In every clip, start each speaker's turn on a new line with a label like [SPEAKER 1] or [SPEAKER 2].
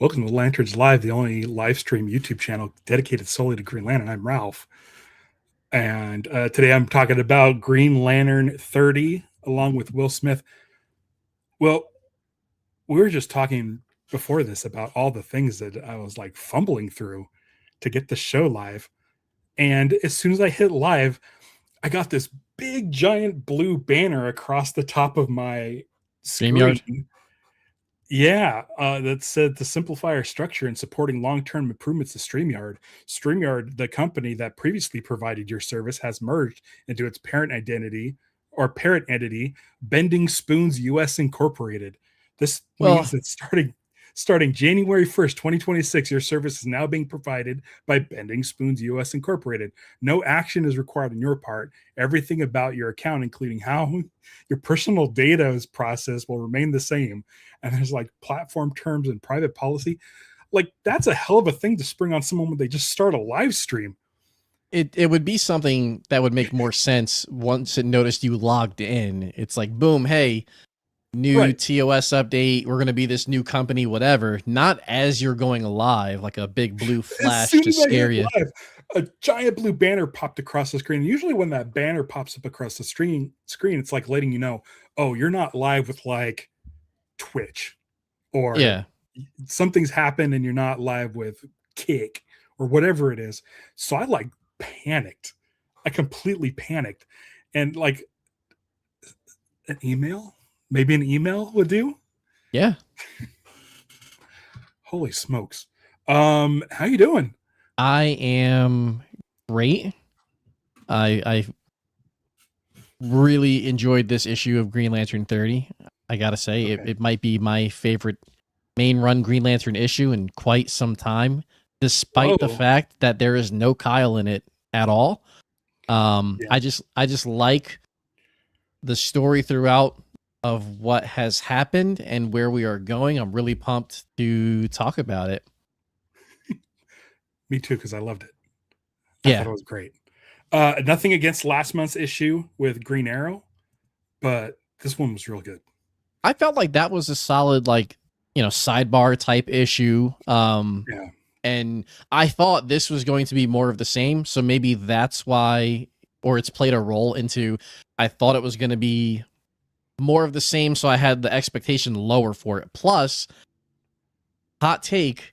[SPEAKER 1] Welcome to Lanterns Live, the only live stream YouTube channel dedicated solely to Green Lantern. I'm Ralph. And today I'm talking about Green Lantern 30 along with Will Smith. Well, we were just talking before this about all the things that I was like fumbling through to get the show live. And as soon as I hit live, I got this big giant blue banner across the top of my screen.
[SPEAKER 2] StreamYard.
[SPEAKER 1] Yeah, that said to simplify our structure and supporting long-term improvements to StreamYard. StreamYard, the company that previously provided your service, has merged into its parent entity, Bending Spoons US Incorporated. This
[SPEAKER 2] Well,
[SPEAKER 1] means that starting January 1st, 2026, your service is now being provided by Bending Spoons US Incorporated. No action is required on your part. Everything about your account, including how your personal data is processed, will remain the same. And there's like platform terms and private policy. Like, that's a hell of a thing to spring on someone when they just start a live stream.
[SPEAKER 2] it would be something that would make more sense once it noticed you logged in. It's like, boom, hey, new
[SPEAKER 1] Right.
[SPEAKER 2] TOS update. We're going to be this new company, whatever. Not as you're going live, like a big blue flash to scare you.
[SPEAKER 1] Live, a giant blue banner popped across the screen. Usually when that banner pops up across the screen, it's like letting you know, oh, you're not live with like Twitch, or
[SPEAKER 2] Yeah.
[SPEAKER 1] something's happened and you're not live with Kick or whatever it is. So I like panicked. I completely panicked. And like maybe an email would do.
[SPEAKER 2] Yeah.
[SPEAKER 1] Holy smokes. How you doing?
[SPEAKER 2] I am great. I really enjoyed this issue of Green Lantern 30. I gotta say,
[SPEAKER 1] Okay.
[SPEAKER 2] it might be my favorite main run Green Lantern issue in quite some time, despite the
[SPEAKER 1] Whoa.
[SPEAKER 2] fact that there is no Kyle in it at all.
[SPEAKER 1] Yeah.
[SPEAKER 2] I just like the story throughout of what has happened and where we are going. I'm really pumped to talk about it.
[SPEAKER 1] Me too, because I loved it. I
[SPEAKER 2] Yeah.
[SPEAKER 1] thought it was great. Nothing against last month's issue with Green Arrow, but this one was real good.
[SPEAKER 2] I felt like that was a solid, like, sidebar type issue.
[SPEAKER 1] Yeah.
[SPEAKER 2] And I thought this was going to be more of the same. So maybe that's why, or it's played a role into, I thought it was going to be more of the same. So I had the expectation lower for it. Plus, hot take,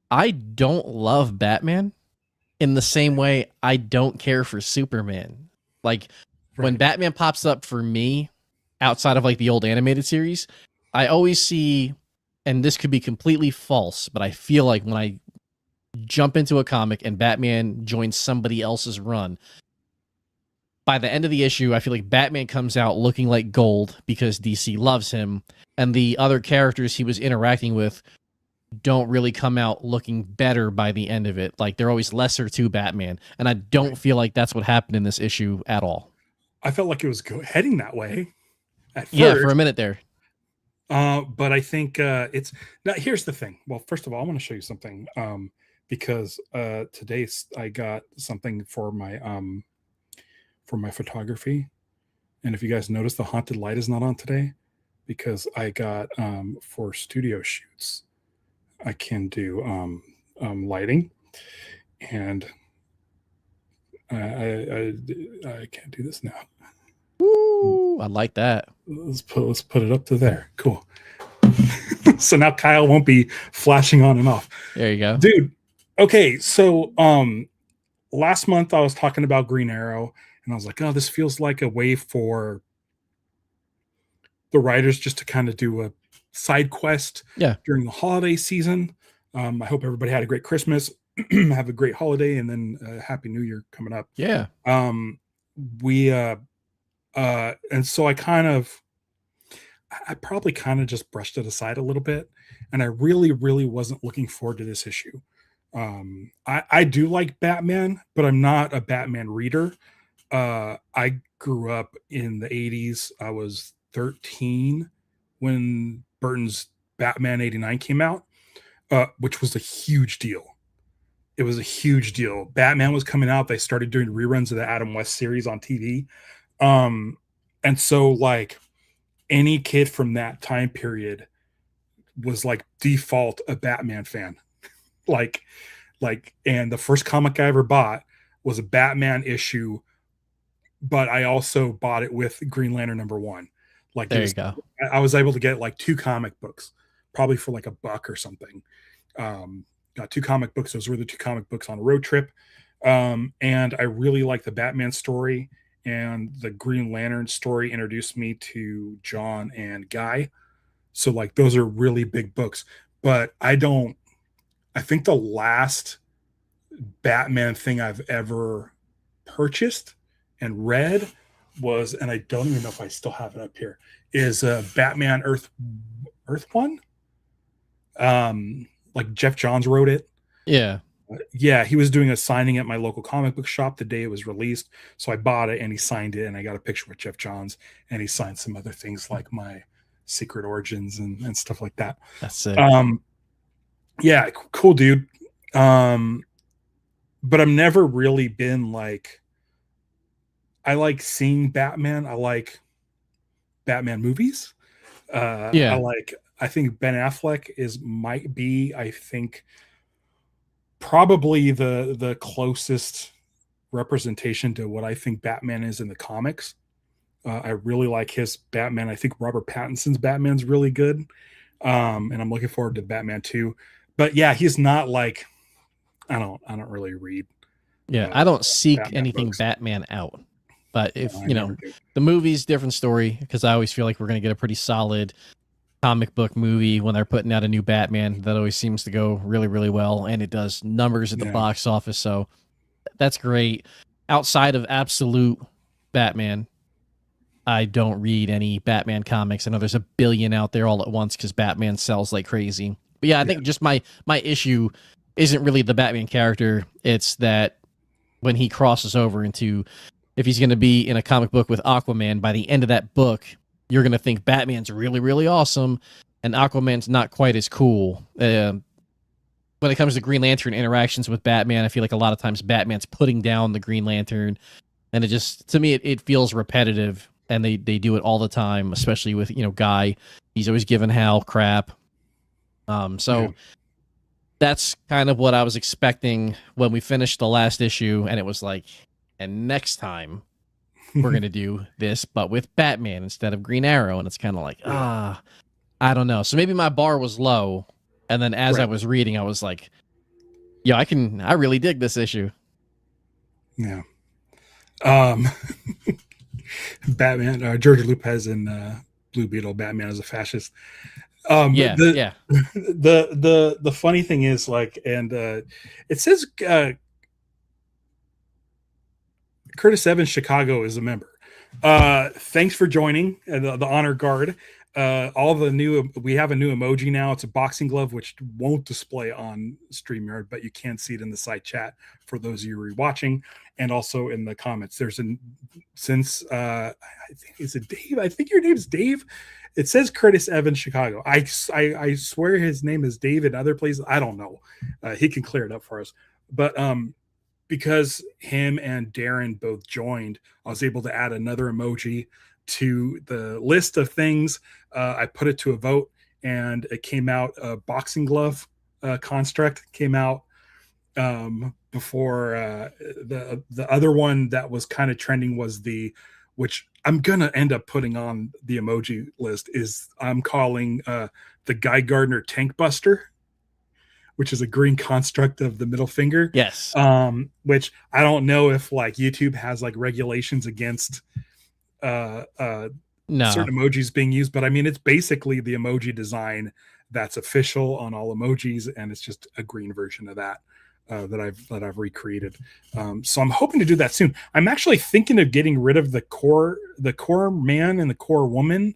[SPEAKER 2] I don't love Batman in the same way I don't care for Superman. Like, when Batman pops up for me outside of like the old animated series, I always see, and this could be completely false, but I feel like when I jump into a comic and Batman joins somebody else's run, by the end of the issue, I feel like Batman comes out looking like gold because DC loves him, and the other characters he was interacting with don't really come out looking better by the end of it. Like, they're always lesser to Batman, and I don't feel like that's what happened in this issue at all.
[SPEAKER 1] I felt like it was heading that way at first.
[SPEAKER 2] Yeah, for a minute there.
[SPEAKER 1] But I think it's now. Here's the thing. Well, first of all, I want to show you something. Because today I got something for my photography, and if you guys notice, the haunted light is not on today because I got for studio shoots, I can do lighting, and I can't do this now.
[SPEAKER 2] Ooh, I like that.
[SPEAKER 1] Let's put it up to there. Cool. So now Kyle won't be flashing on and off.
[SPEAKER 2] There you go,
[SPEAKER 1] dude. Okay, so last month I was talking about Green Arrow, and I was like, oh, this feels like a way for the writers just to kind of do a side quest during the holiday season. I hope everybody had a great Christmas, have a great holiday, and then Happy New Year coming up.
[SPEAKER 2] Yeah.
[SPEAKER 1] And so I probably kind of just brushed it aside a little bit, and I really, really wasn't looking forward to this issue. I do like Batman, but I'm not a Batman reader. I grew up in the 80s. I was 13 when Burton's Batman 89 came out, which was a huge deal. It was a huge deal. Batman was coming out. They started doing reruns of the Adam West series on TV. And so like any kid from that time period was like default a Batman fan. like and the first comic I ever bought was a Batman issue, but I also bought it with Green Lantern #1. Like it
[SPEAKER 2] There you
[SPEAKER 1] was,
[SPEAKER 2] go.
[SPEAKER 1] I was able to get like 2 comic books, probably for like $1 or something. Got 2 comic books. Those were the 2 comic books on a road trip. And I really like the Batman story, and the Green Lantern story introduced me to John and Guy. So like those are really big books. But I think the last Batman thing I've ever purchased and read was, and I don't even know if I still have it up here, is Batman Earth One. Like Jeff Johns wrote it.
[SPEAKER 2] Yeah.
[SPEAKER 1] Yeah, he was doing a signing at my local comic book shop the day it was released. So I bought it and he signed it, and I got a picture with Jeff Johns, and he signed some other things like my Secret Origins and stuff like that.
[SPEAKER 2] That's it.
[SPEAKER 1] Yeah, cool dude. But I've never really been like, I like seeing Batman. I like Batman movies.
[SPEAKER 2] Yeah.
[SPEAKER 1] I think Ben Affleck might be, I think, probably the closest representation to what I think Batman is in the comics. I really like his Batman. I think Robert Pattinson's Batman's really good. And I'm looking forward to Batman 2. But yeah, he's not like, I don't really read.
[SPEAKER 2] Yeah, I don't seek
[SPEAKER 1] Batman
[SPEAKER 2] anything
[SPEAKER 1] books.
[SPEAKER 2] Batman out. But if,
[SPEAKER 1] No, I
[SPEAKER 2] you know,
[SPEAKER 1] never do.
[SPEAKER 2] the movie's different story, because I always feel like we're going to get a pretty solid comic book movie when they're putting out a new Batman. That always seems to go really, really well, and it does numbers at the
[SPEAKER 1] Yeah.
[SPEAKER 2] box office, so that's great. Outside of absolute Batman, I don't read any Batman comics. I know there's a billion out there all at once because Batman sells like crazy. But yeah, I think just my issue isn't really the Batman character. It's that when he crosses over into, if he's going to be in a comic book with Aquaman, by the end of that book, you're going to think Batman's really, really awesome, and Aquaman's not quite as cool. When it comes to Green Lantern interactions with Batman, I feel like a lot of times Batman's putting down the Green Lantern, and it just, to me, it feels repetitive, and they do it all the time, especially with, you know, Guy. He's always giving Hal crap. So that's kind of what I was expecting when we finished the last issue, and it was like, and next time we're going to do this, but with Batman instead of Green Arrow. And it's kind of like, I don't know. So maybe my bar was low. And then as I was reading, I was like, yeah, I really dig this issue.
[SPEAKER 1] Yeah. Batman, George Lopez in Blue Beetle, Batman is a fascist. The funny thing is, like, and it says Curtis Evans Chicago is a member. Thanks for joining the honor guard. We have a new emoji now. It's a boxing glove, which won't display on StreamYard, but you can see it in the side chat for those of you who are watching, and also in the comments. There's I think, is it Dave? I think your name's Dave. It says Curtis Evans Chicago. I swear his name is Dave in other places. I don't know. He can clear it up for us. But because him and Darren both joined, I was able to add another emoji to the list of things. I put it to a vote, and it came out. A boxing glove construct came out before the other one that was kind of trending was which I'm gonna end up putting on the emoji list, is I'm calling the Guy Gardner Tank Buster, which is a green construct of the middle finger.
[SPEAKER 2] Yes.
[SPEAKER 1] Which I don't know if like YouTube has like regulations against certain emojis being used, but I mean, it's basically the emoji design that's official on all emojis, and it's just a green version of that that I've recreated. So I'm hoping to do that soon. I'm actually thinking of getting rid of the core man and the core woman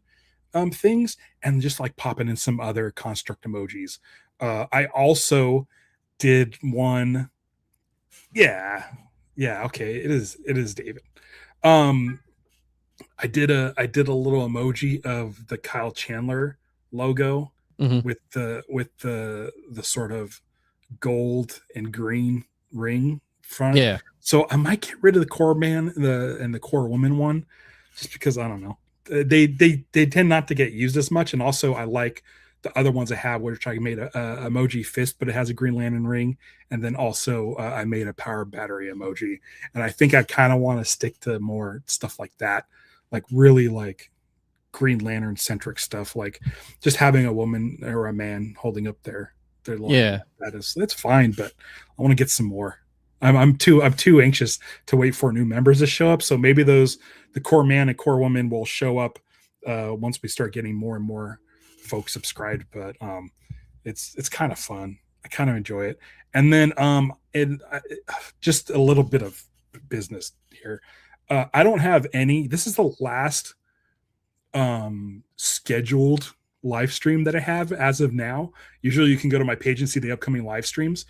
[SPEAKER 1] things, and just like popping in some other construct emojis. I also did one. Yeah. Okay. It is David. I did a little emoji of the Kyle Chandler logo with the sort of gold and green ring front.
[SPEAKER 2] Yeah.
[SPEAKER 1] So I might get rid of the core man and the core woman one, just because I don't know. They tend not to get used as much, and also I like the other ones I have, which I made a emoji fist, but it has a Green Lantern ring, and then also I made a power battery emoji. And I think I kind of want to stick to more stuff like that, like really like Green Lantern centric stuff, like just having a woman or a man holding up their line.
[SPEAKER 2] Yeah.
[SPEAKER 1] That's fine, but I want to get some more. I'm too anxious to wait for new members to show up. So maybe the core man and core woman will show up once we start getting more and more folks subscribed. But it's kind of fun. I kind of enjoy it. And then just a little bit of business here. I don't have any. This is the last scheduled live stream that I have as of now. Usually you can go to my page and see the upcoming live streams.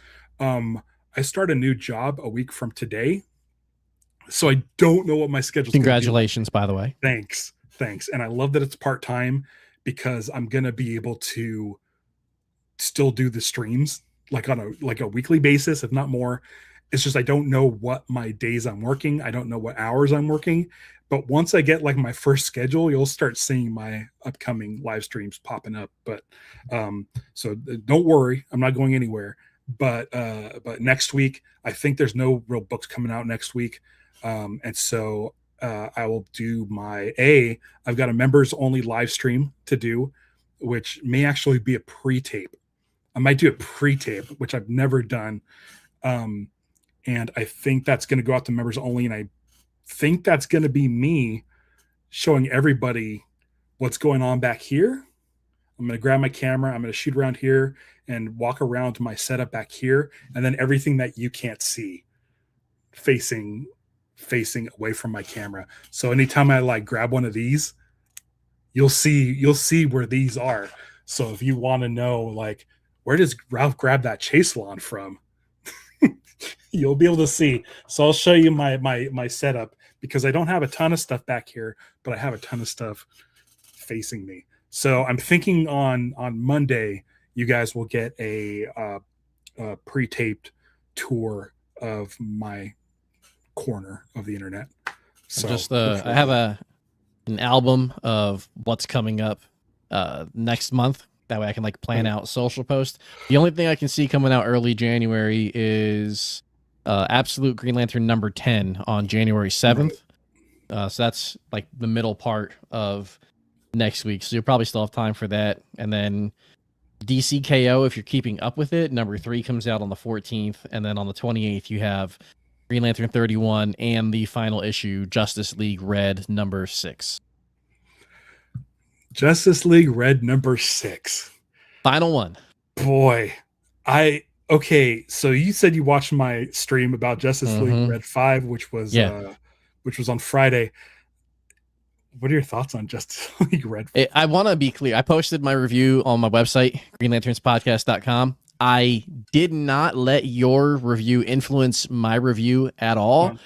[SPEAKER 1] I start a new job a week from today, so I don't know what my schedule.
[SPEAKER 2] Congratulations, by the way.
[SPEAKER 1] Thanks. And I love that it's part-time because I'm gonna be able to still do the streams like on a weekly basis, if not more. It's just I don't know what my days I'm working. I don't know what hours I'm working. But once I get like my first schedule, you'll start seeing my upcoming live streams popping up. But so don't worry, I'm not going anywhere. But next week, I think there's no real books coming out next week, and so I will do I've got a members only live stream to do, which may actually be a pre-tape. I might do a pre-tape, which I've never done, and I think that's going to go out to members only, and I think that's going to be me showing everybody what's going on back here. I'm going to grab my camera. I'm going to shoot around here and walk around to my setup back here. And then everything that you can't see facing away from my camera. So anytime I like grab one of these, you'll see where these are. So if you want to know, like, where does Ralph grab that chase lawn from? You'll be able to see. So I'll show you my setup because I don't have a ton of stuff back here, but I have a ton of stuff facing me. So I'm thinking on Monday, you guys will get a pre-taped tour of my corner of the internet. So
[SPEAKER 2] just I have an album of what's coming up next month. That way I can like plan out social posts. The only thing I can see coming out early January is Absolute Green Lantern number 10 on January 7th. So that's like the middle part of next week. So you'll probably still have time for that. And then DCKO, if you're keeping up with it, number 3 comes out on the 14th. And then on the 28th, you have Green Lantern 31 and the final issue, Justice League Red number 6.
[SPEAKER 1] Justice League Red number 6.
[SPEAKER 2] Final one.
[SPEAKER 1] Boy, okay. So you said you watched my stream about Justice League Red 5, which was on Friday. What are your thoughts on Justice League Red 5?
[SPEAKER 2] I want to be clear. I posted my review on my website, greenlanternspodcast.com. I did not let your review influence my review at all. No.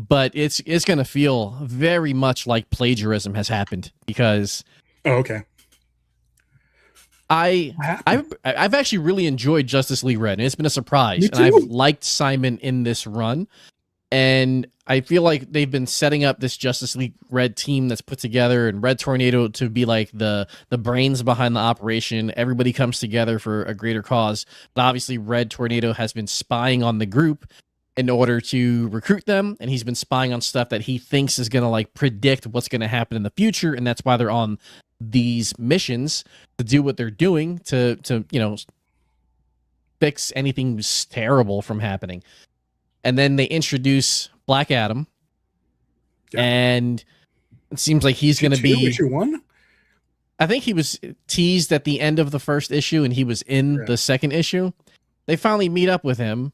[SPEAKER 2] But it's going to feel very much like plagiarism has happened because
[SPEAKER 1] okay.
[SPEAKER 2] I've actually really enjoyed Justice League Red, and it's been a surprise. And I've liked Simon in this run, and I feel like they've been setting up this Justice League Red team that's put together, and Red Tornado to be like the brains behind the operation. Everybody comes together for a greater cause. But obviously, Red Tornado has been spying on the group in order to recruit them, and he's been spying on stuff that he thinks is going to like predict what's going to happen in the future, and that's why they're on these missions to do what they're doing to fix anything terrible from happening. And then they introduce Black Adam, and it seems like he's going to be
[SPEAKER 1] issue 1.
[SPEAKER 2] I think he was teased at the end of the first issue, and he was in the second issue. They finally meet up with him.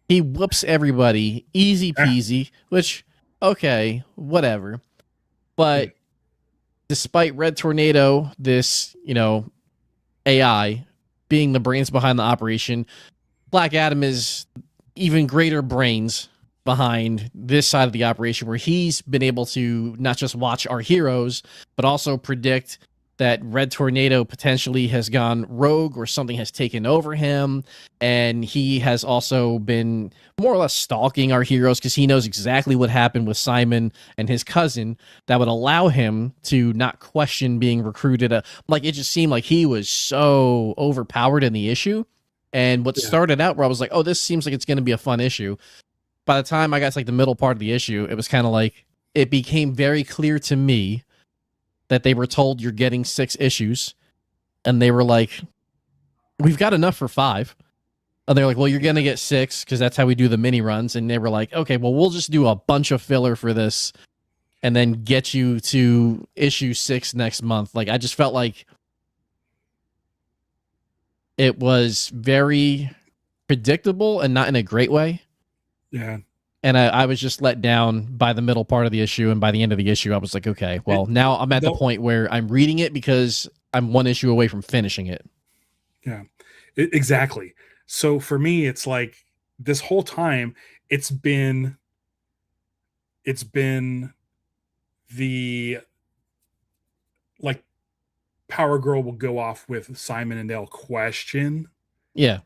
[SPEAKER 2] He whoops everybody, easy peasy, which, okay, whatever. But despite Red Tornado, this, AI, being the brains behind the operation, Black Adam is even greater brains behind this side of the operation, where he's been able to not just watch our heroes, but also predict that Red Tornado potentially has gone rogue or something has taken over him. And he has also been more or less stalking our heroes because he knows exactly what happened with Simon and his cousin that would allow him to not question being recruited. Like, it just seemed like he was so overpowered in the issue. And what
[SPEAKER 1] Yeah.
[SPEAKER 2] started out where I was like, oh, this seems like it's going to be a fun issue. By the time I got to like the middle part of the issue, it was kind of like, it became very clear to me that they were told you're getting 6 issues, and they were like, we've got enough for 5. And they're like, well, you're going to get 6 because that's how we do the mini runs. And they were like, okay, well, we'll just do a bunch of filler for this and then get you to issue 6 next month. Like, I just felt like it was very predictable and not in a great way.
[SPEAKER 1] Yeah.
[SPEAKER 2] And I was just let down by the middle part of the issue. And by the end of the issue, I was like, okay, well, now I'm at the point where I'm reading it because I'm 1 issue away from finishing it.
[SPEAKER 1] Yeah, exactly. So for me, it's like this whole time, it's been the, like, Power Girl will go off with Simon and they'll question
[SPEAKER 2] Yeah.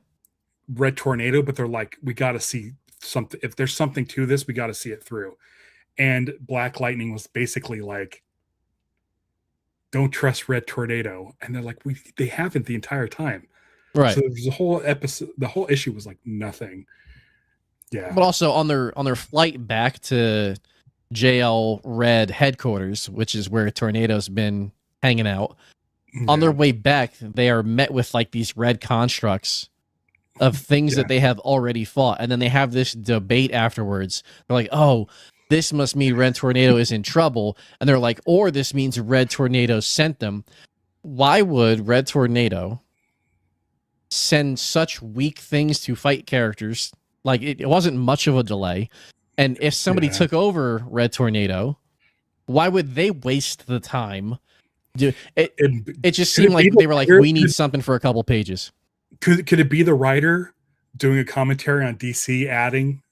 [SPEAKER 1] Red Tornado, but they're like, we got to see something. If there's something to this, we got to see it through. And Black Lightning was basically like, don't trust Red Tornado. And they're like, they haven't the entire time.
[SPEAKER 2] Right.
[SPEAKER 1] So there's a whole episode, the whole issue was like nothing. Yeah.
[SPEAKER 2] But also on their flight back to JL Red headquarters, which is where Tornado's been hanging out, on their way back, they are met with like these red constructs of things that they have already fought. And then they have this debate afterwards. They're like, oh, this must mean Red Tornado is in trouble. And they're like, or this means Red Tornado sent them. Why would Red Tornado send such weak things to fight characters? Like, it wasn't much of a delay. And if somebody took over Red Tornado, why would they waste the time? It just seemed like they were like, we need something for a couple pages.
[SPEAKER 1] Could it be the writer doing a commentary on DC adding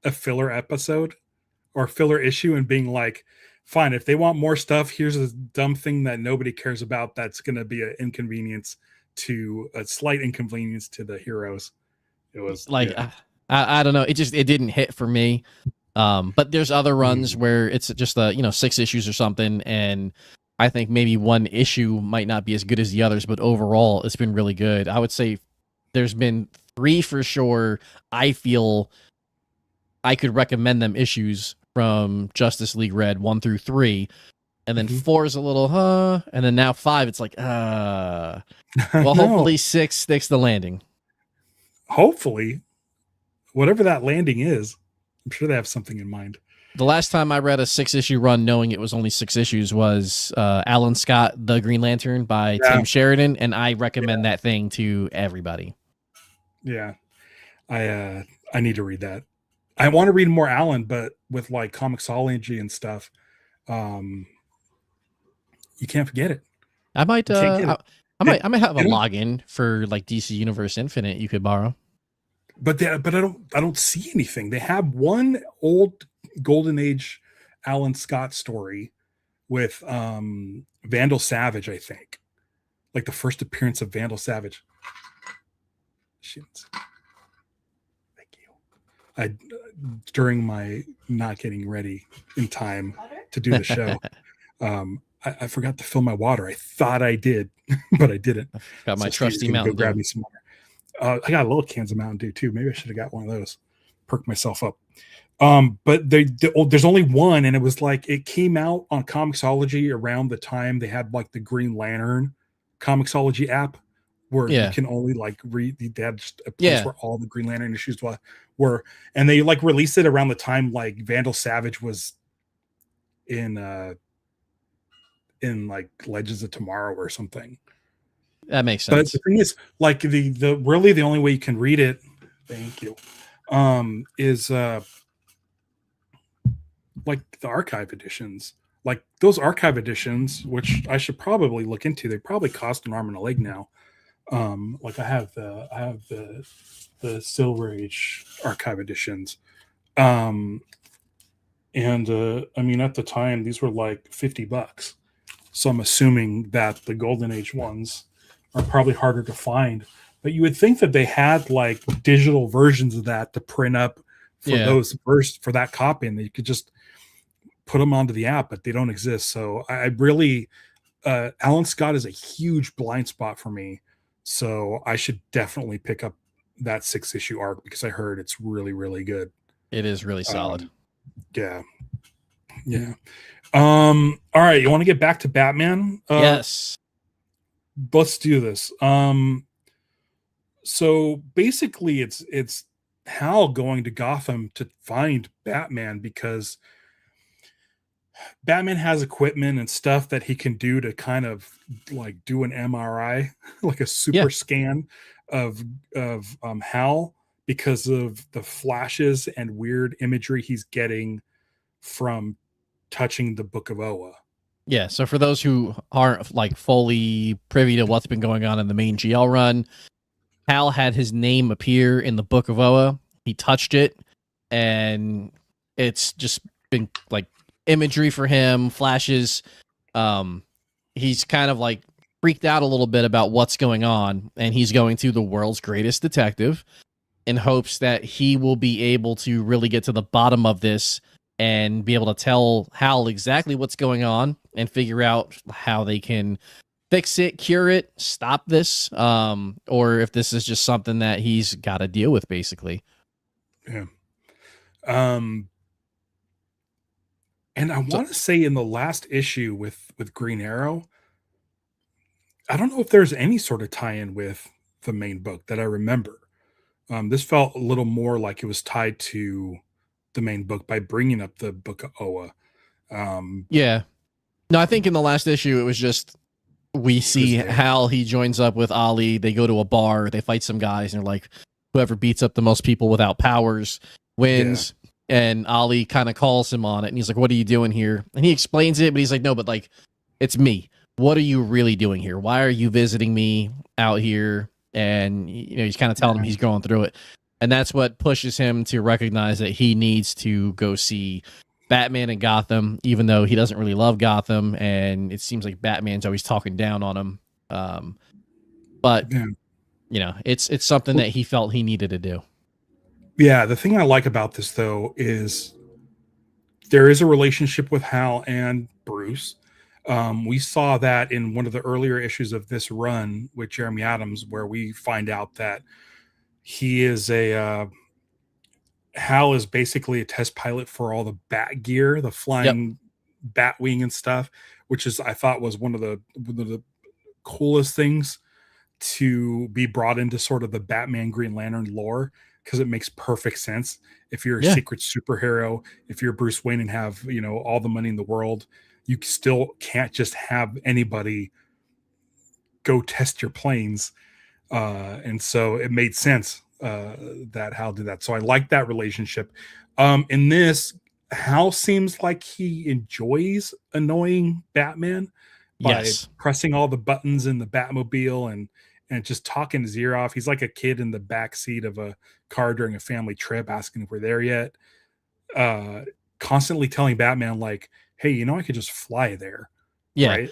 [SPEAKER 1] a filler episode or filler issue and being like, fine, if they want more stuff, here's a dumb thing that nobody cares about that's going to be a slight inconvenience to the heroes. It was like,
[SPEAKER 2] I don't know. It didn't hit for me. But there's other runs where it's just 6 issues or something, and I think maybe one issue might not be as good as the others, but overall it's been really good. I would say there's been 3 for sure. I feel I could recommend them issues from Justice League Red 1 through 3, and then 4 is a little and then now 5 it's like well, hopefully 6 sticks the landing.
[SPEAKER 1] Hopefully, whatever that landing is, I'm sure they have something in mind.
[SPEAKER 2] The last time I read a 6-issue run knowing it was only 6 issues was Alan Scott, The Green Lantern by Tim Sheridan, and I recommend that thing to everybody. Yeah.
[SPEAKER 1] I need to read that. I want to read more Alan, but with like Comixology and stuff, you can't forget it.
[SPEAKER 2] I might I might have a login for like DC Universe Infinite you could borrow.
[SPEAKER 1] But I don't see anything. They have one old Golden Age Alan Scott story with Vandal Savage, I think. Like the first appearance of Vandal Savage. Shit. Thank you. During my not getting ready in time to do the show, I forgot to fill my water. I thought I did, but I didn't.
[SPEAKER 2] Got my trusty Mountain
[SPEAKER 1] Dew. Grab me some water. I got little cans of Mountain Dew too. Maybe I should have got one of those. Perk myself up. But there's only one, and it was like it came out on Comixology around the time they had like the Green Lantern Comixology app, where you can only like read. They had just a place where all the Green Lantern issues were, and they like released it around the time like Vandal Savage was in like Legends of Tomorrow or something.
[SPEAKER 2] That makes sense.
[SPEAKER 1] But the thing is, like the really the only way you can read it, thank you, is like the archive editions. Like those archive editions, which I should probably look into. They probably cost an arm and a leg now. Like I have the Silver Age archive editions. And I mean at the time these were like $50. So I'm assuming that the Golden Age ones are probably harder to find. But you would think that they had like digital versions of that to print up for
[SPEAKER 2] Yeah,
[SPEAKER 1] those first for that copy, and that you could just put them onto the app, but they don't exist. So I really, Alan Scott is a huge blind spot for me. So I should definitely pick up that 6 issue arc because I heard it's really, really good.
[SPEAKER 2] it is really solid.
[SPEAKER 1] Yeah. Yeah. All right. You want to get back to Batman?
[SPEAKER 2] Yes.
[SPEAKER 1] Let's do this. So basically it's Hal going to Gotham to find Batman because Batman has equipment and stuff that he can do to kind of like do an MRI, like a
[SPEAKER 2] Yeah.
[SPEAKER 1] super scan of Hal because of the flashes and weird imagery he's getting from touching the Book of Oa.
[SPEAKER 2] Yeah. So for those who aren't like fully privy to what's been going on in the main GL run, Hal had his name appear in the Book of Oa. He touched it, and it's just been like imagery for him, flashes. He's kind of like freaked out a little bit about what's going on, and he's going to the world's greatest detective in hopes that he will be able to really get to the bottom of this and be able to tell Hal exactly what's going on and figure out how they can fix it, cure it, stop this, or if this is just something that he's got to deal with, basically.
[SPEAKER 1] Yeah. And I want to say in the last issue with Green Arrow, I don't know if there's any sort of tie-in with the main book that I remember. This felt a little more like it was tied to the main book by bringing up the Book of Oa.
[SPEAKER 2] Yeah. No, I think in the last issue it was just we see Hal, he joins up with Ollie, they go to a bar, they fight some guys, and they're like, whoever beats up the most people without powers wins. Yeah. And Ollie kind of calls him on it, and he's like, what are you doing here? And he explains it, but he's like, no, but like, it's me. What are you really doing here? Why are you visiting me out here? And you know, he's kind of telling him he's going through it. And that's what pushes him to recognize that he needs to go see Batman in Gotham, even though he doesn't really love Gotham, and it seems like Batman's always talking down on him. But you know, it's something that he felt he needed to do.
[SPEAKER 1] Yeah, the thing I like about this though is there is a relationship with Hal and Bruce. We saw that in one of the earlier issues of this run with Jeremy Adams, where we find out that he is Hal is basically a test pilot for all the bat gear, the flying bat wing and stuff, which is I thought was one of the coolest things to be brought into sort of the Batman Green Lantern lore, because it makes perfect sense. If you're a secret superhero, if you're Bruce Wayne and have, you know, all the money in the world, you still can't just have anybody go test your planes. And so it made sense that Hal did that. So I like that relationship. In this, Hal seems like he enjoys annoying Batman by pressing all the buttons in the Batmobile and just talking his ear off. He's like a kid in the back seat of a car during a family trip asking if we're there yet. Constantly telling Batman like, hey, you know, I could just fly there.
[SPEAKER 2] Yeah.
[SPEAKER 1] Right?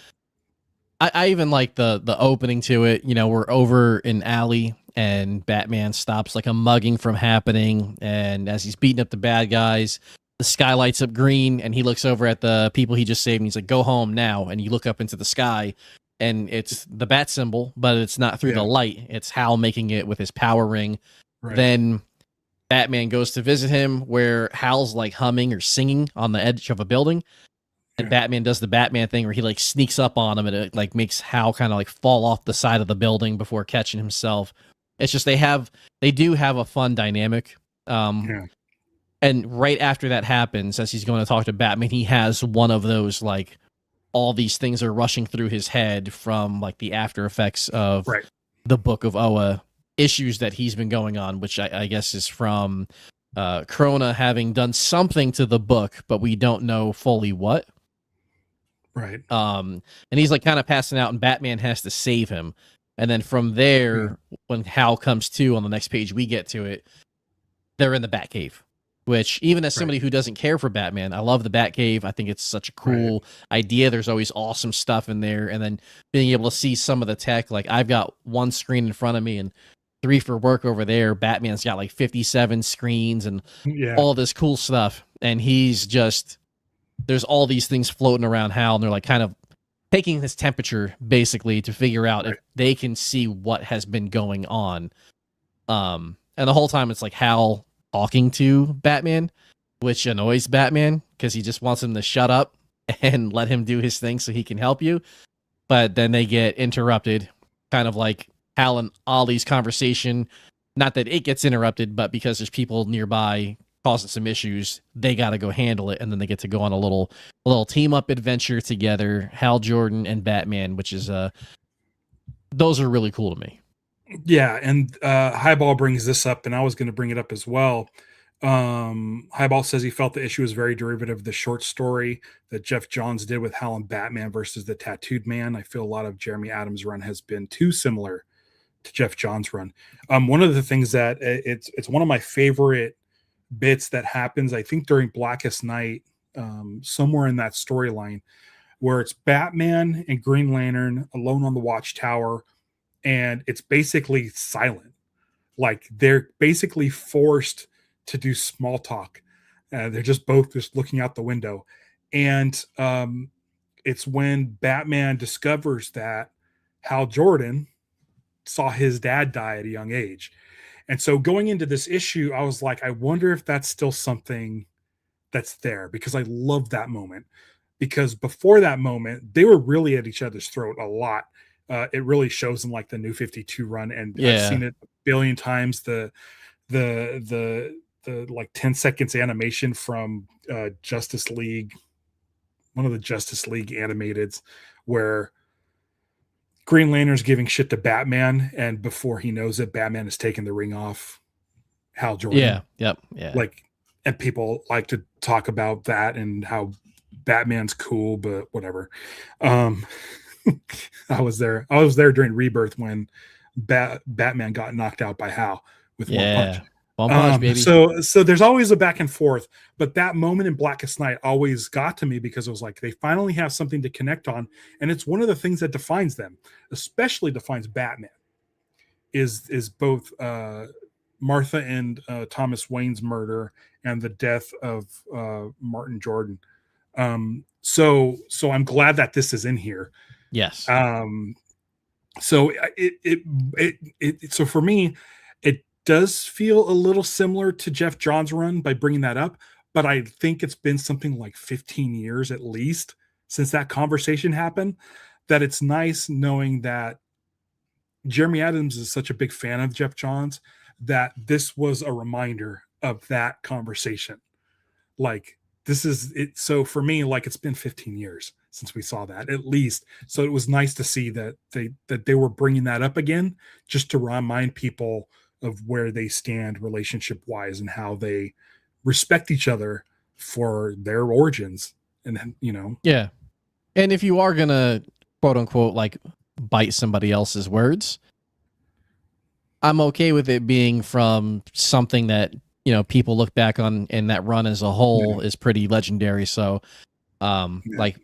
[SPEAKER 2] I even like the opening to it. You know, we're over in alley and Batman stops like a mugging from happening. And as he's beating up the bad guys, the sky lights up green and he looks over at the people he just saved and he's like, go home now. And you look up into the sky and it's the bat symbol, but it's not through the light. It's Hal making it with his power ring. Right. Then Batman goes to visit him where Hal's like humming or singing on the edge of a building. And Batman does the Batman thing where he like sneaks up on him and it like makes Hal kind of like fall off the side of the building before catching himself. It's just they do have a fun dynamic. And right after that happens, as he's going to talk to Batman, he has one of those like all these things are rushing through his head from like the after effects of the Book of Oa issues that he's been going on, which I guess is from Krona having done something to the book, but we don't know fully what.
[SPEAKER 1] Right.
[SPEAKER 2] And he's like kind of passing out and Batman has to save him. And then from there, when Hal comes to on the next page, we get to it, they're in the Batcave which even as
[SPEAKER 1] Right.
[SPEAKER 2] somebody who doesn't care for Batman, I love the Batcave. I think it's such a
[SPEAKER 1] Right.
[SPEAKER 2] cool idea. There's always awesome stuff in there. And then being able to see some of the tech, like I've got one screen in front of me and 3 for work over there. Batman's got like 57 screens and
[SPEAKER 1] Yeah.
[SPEAKER 2] all this cool stuff. And he's just, there's all these things floating around Hal, and they're like kind of taking his temperature basically to figure out if
[SPEAKER 1] Right.
[SPEAKER 2] they can see what has been going on. And the whole time it's like Hal talking to Batman, which annoys Batman because he just wants him to shut up and let him do his thing so he can help you. But then they get interrupted, kind of like Hal and Ollie's conversation. Not that it gets interrupted, but because there's people nearby causing some issues, they got to go handle it, and then they get to go on a little team up adventure together. Hal Jordan and Batman, which is those are really cool to me.
[SPEAKER 1] Yeah, and Highball brings this up, and I was going to bring it up as well. Highball says he felt the issue was very derivative of the short story that Jeff Johns did with Hal and Batman versus the Tattooed Man. I feel a lot of Jeremy Adams' run has been too similar to Jeff Johns' run. One of the things that it's one of my favorite bits that happens, I think, during Blackest Night, somewhere in that storyline, where it's Batman and Green Lantern alone on the Watchtower, and it's basically silent. Like they're basically forced to do small talk. They're just both just looking out the window. And it's when Batman discovers that Hal Jordan saw his dad die at a young age. And so going into this issue, I was like, I wonder if that's still something that's there, because I love that moment. Because before that moment, they were really at each other's throat a lot. It really shows in like the New 52 run, and I've seen it a billion times. The like 10 seconds animation from Justice League, one of the Justice League animateds, where Green Lantern's giving shit to Batman, and before he knows it, Batman is taking the ring off Hal Jordan.
[SPEAKER 2] Yeah. Yep. Yeah.
[SPEAKER 1] Like, and people like to talk about that and how Batman's cool, but whatever. I was there during Rebirth when Batman got knocked out by Hal with one punch.
[SPEAKER 2] One punch, baby.
[SPEAKER 1] So there's always a back and forth, but that moment in Blackest Night always got to me because it was like they finally have something to connect on, and it's one of the things that defines them, especially defines Batman, is both Martha and Thomas Wayne's murder and the death of Martin Jordan. So I'm glad that this is in here.
[SPEAKER 2] Yes.
[SPEAKER 1] So so for me, it does feel a little similar to Jeff Johns' run by bringing that up, but I think it's been something like 15 years at least since that conversation happened, that it's nice knowing that Jeremy Adams is such a big fan of Jeff Johns that this was a reminder of that conversation. Like, this is it. So for me, like, it's been 15 years since we saw that, at least. So it was nice to see that they were bringing that up again, just to remind people of where they stand relationship wise and how they respect each other for their origins. And then,
[SPEAKER 2] yeah. And if you are gonna quote unquote like bite somebody else's words, I'm okay with it being from something that people look back on, and that run as a whole is pretty legendary. So like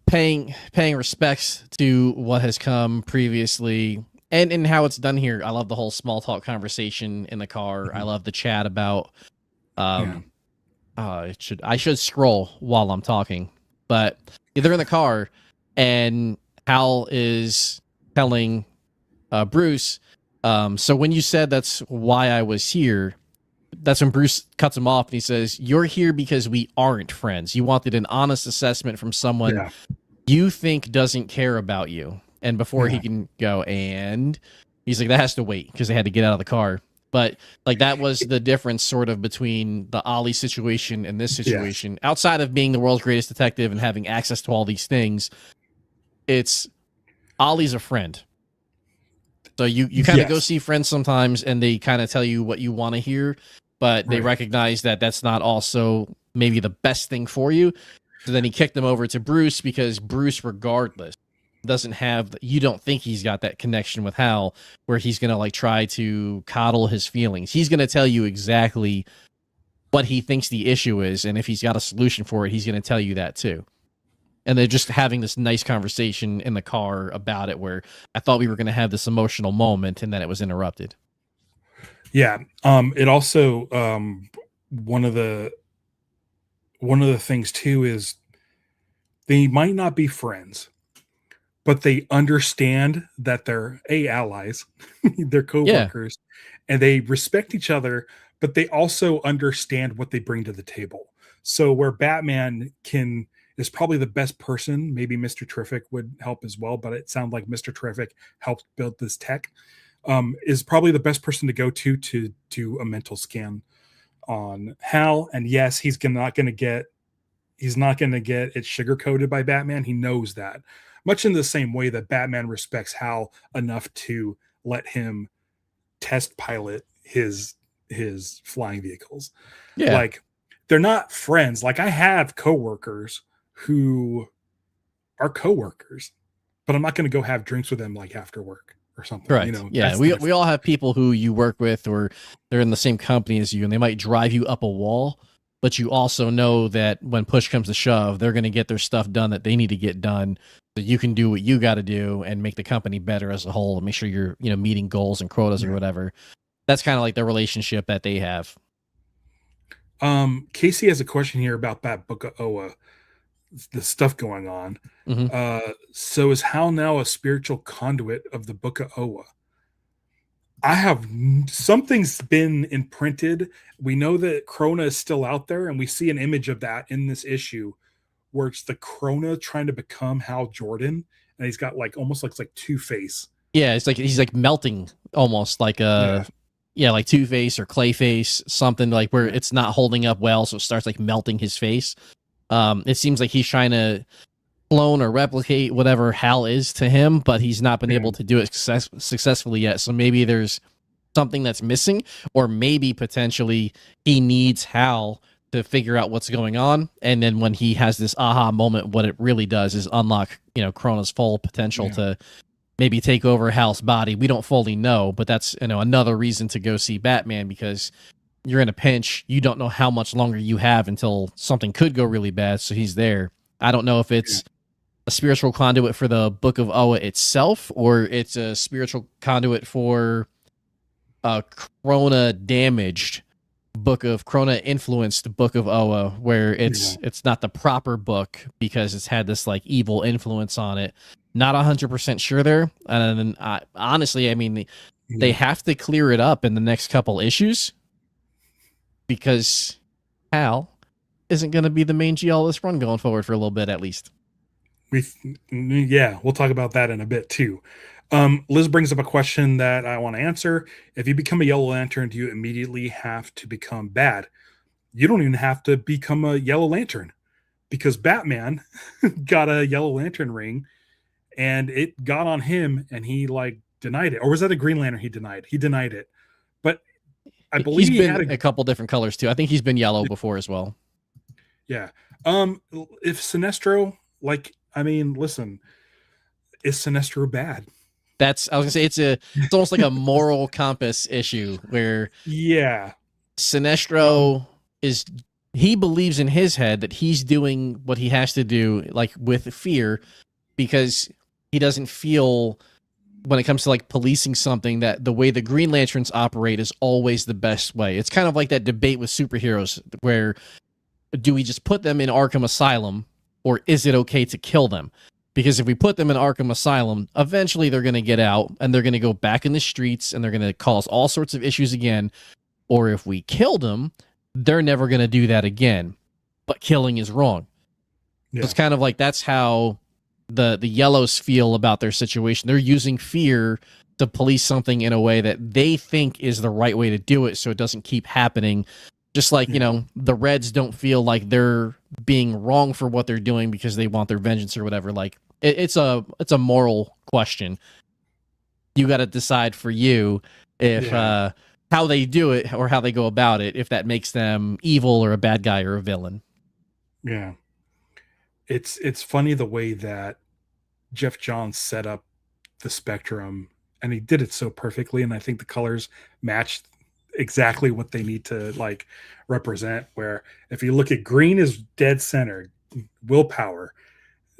[SPEAKER 2] paying respects to what has come previously and how it's done here. I love the whole small talk conversation in the car. I love the chat about I should scroll while I'm talking, but they're in the car and Hal is telling Bruce, so when you said that's why I was here, that's when Bruce cuts him off and he says, "You're here because we aren't friends. You wanted an honest assessment from someone you think doesn't care about you." And before he can go, and he's like, that has to wait because they had to get out of the car. But like, that was the difference sort of between the Ollie situation and this situation. Yes. Outside of being the world's greatest detective and having access to all these things, it's Ollie's a friend. So you kind of go see friends sometimes and they kind of tell you what you want to hear, but they recognize that that's not also maybe the best thing for you. So then he kicked them over to Bruce because Bruce, regardless, doesn't have, you don't think he's got that connection with Hal where he's going to like try to coddle his feelings. He's going to tell you exactly what he thinks the issue is, and if he's got a solution for it, he's going to tell you that too. And they're just having this nice conversation in the car about it, where I thought we were going to have this emotional moment, and then it was interrupted.
[SPEAKER 1] Yeah. It also one of the things too is they might not be friends, but they understand that they're allies, they're coworkers, and they respect each other, but they also understand what they bring to the table. So where Batman is probably the best person, maybe Mr. Terrific would help as well, but it sounds like Mr. Terrific helped build this tech, is probably the best person to go to do a mental scan on Hal. And yes, he's not going to get it sugar coated by Batman. He knows that, much in the same way that Batman respects Hal enough to let him test pilot his flying vehicles.
[SPEAKER 2] Yeah.
[SPEAKER 1] Like, they're not friends. Like, I have coworkers who are coworkers, but I'm not going to go have drinks with them like after work or something.
[SPEAKER 2] Right.
[SPEAKER 1] You know,
[SPEAKER 2] yeah. We all have people who you work with, or they're in the same company as you, and they might drive you up a wall, but you also know that when push comes to shove, they're going to get their stuff done that they need to get done, so you can do what you got to do and make the company better as a whole, and make sure you're, you know, meeting goals and quotas or whatever. That's kind of like the relationship that they have.
[SPEAKER 1] Casey has a question here about that Book of Oa, the stuff going on. So is Hal now a spiritual conduit of the Book of Oa? Something's been imprinted. We know that Krona is still out there, and we see an image of that in this issue where it's the Krona trying to become Hal Jordan, and he's got like almost like Two-Face.
[SPEAKER 2] Yeah, it's like he's like melting, almost like like Two-Face or Clayface, something like where it's not holding up well, so it starts like melting his face. It seems like he's trying to clone or replicate whatever Hal is to him, but he's not been able to do it successfully yet. So maybe there's something that's missing, or maybe potentially he needs Hal to figure out what's going on, and then when he has this aha moment, what it really does is unlock, you know, Krona's full potential to maybe take over Hal's body. We don't fully know, but that's, you know, another reason to go see Batman, because you're in a pinch. You don't know how much longer you have until something could go really bad, so he's there. I don't know if it's a spiritual conduit for the Book of Oa itself, or it's a spiritual conduit for a Krona-damaged Krona-influenced Book of Oa, where it's not the proper book because it's had this like evil influence on it. Not 100% sure there. And honestly, I mean, they have to clear it up in the next couple issues, because Hal isn't going to be the main GL of this run going forward for a little bit, at least.
[SPEAKER 1] We'll talk about that in a bit too. Liz brings up a question that I want to answer. If you become a Yellow Lantern, do you immediately have to become bad? You don't even have to become a Yellow Lantern, because Batman got a Yellow Lantern ring and it got on him and he like denied it. Or was that a Green Lantern he denied? He denied it. But I believe
[SPEAKER 2] he's been a couple different colors too. I think he's been yellow before as well.
[SPEAKER 1] Yeah. If Sinestro, like, I mean, listen, is Sinestro bad?
[SPEAKER 2] I was gonna say it's almost like a moral compass issue where Sinestro he believes in his head that he's doing what he has to do, like with fear, because he doesn't feel, when it comes to like policing something, that the way the Green Lanterns operate is always the best way. It's kind of like that debate with superheroes where, do we just put them in Arkham Asylum, or is it okay to kill them? Because if we put them in Arkham Asylum, eventually they're going to get out and they're going to go back in the streets and they're going to cause all sorts of issues again. Or if we kill them, they're never going to do that again. But killing is wrong. So it's kind of like that's how the Yellows feel about their situation. They're using fear to police something in a way that they think is the right way to do it, so it doesn't keep happening. Just like, you know, the Reds don't feel like they're being wrong for what they're doing because they want their vengeance or whatever. Like, it's a moral question. You got to decide for you if how they do it or how they go about it, if that makes them evil or a bad guy or a villain.
[SPEAKER 1] Yeah. It's funny the way that Jeff Johns set up the spectrum, and he did it so perfectly. And I think the colors matched exactly what they need to like represent. Where if you look at green is dead center, willpower.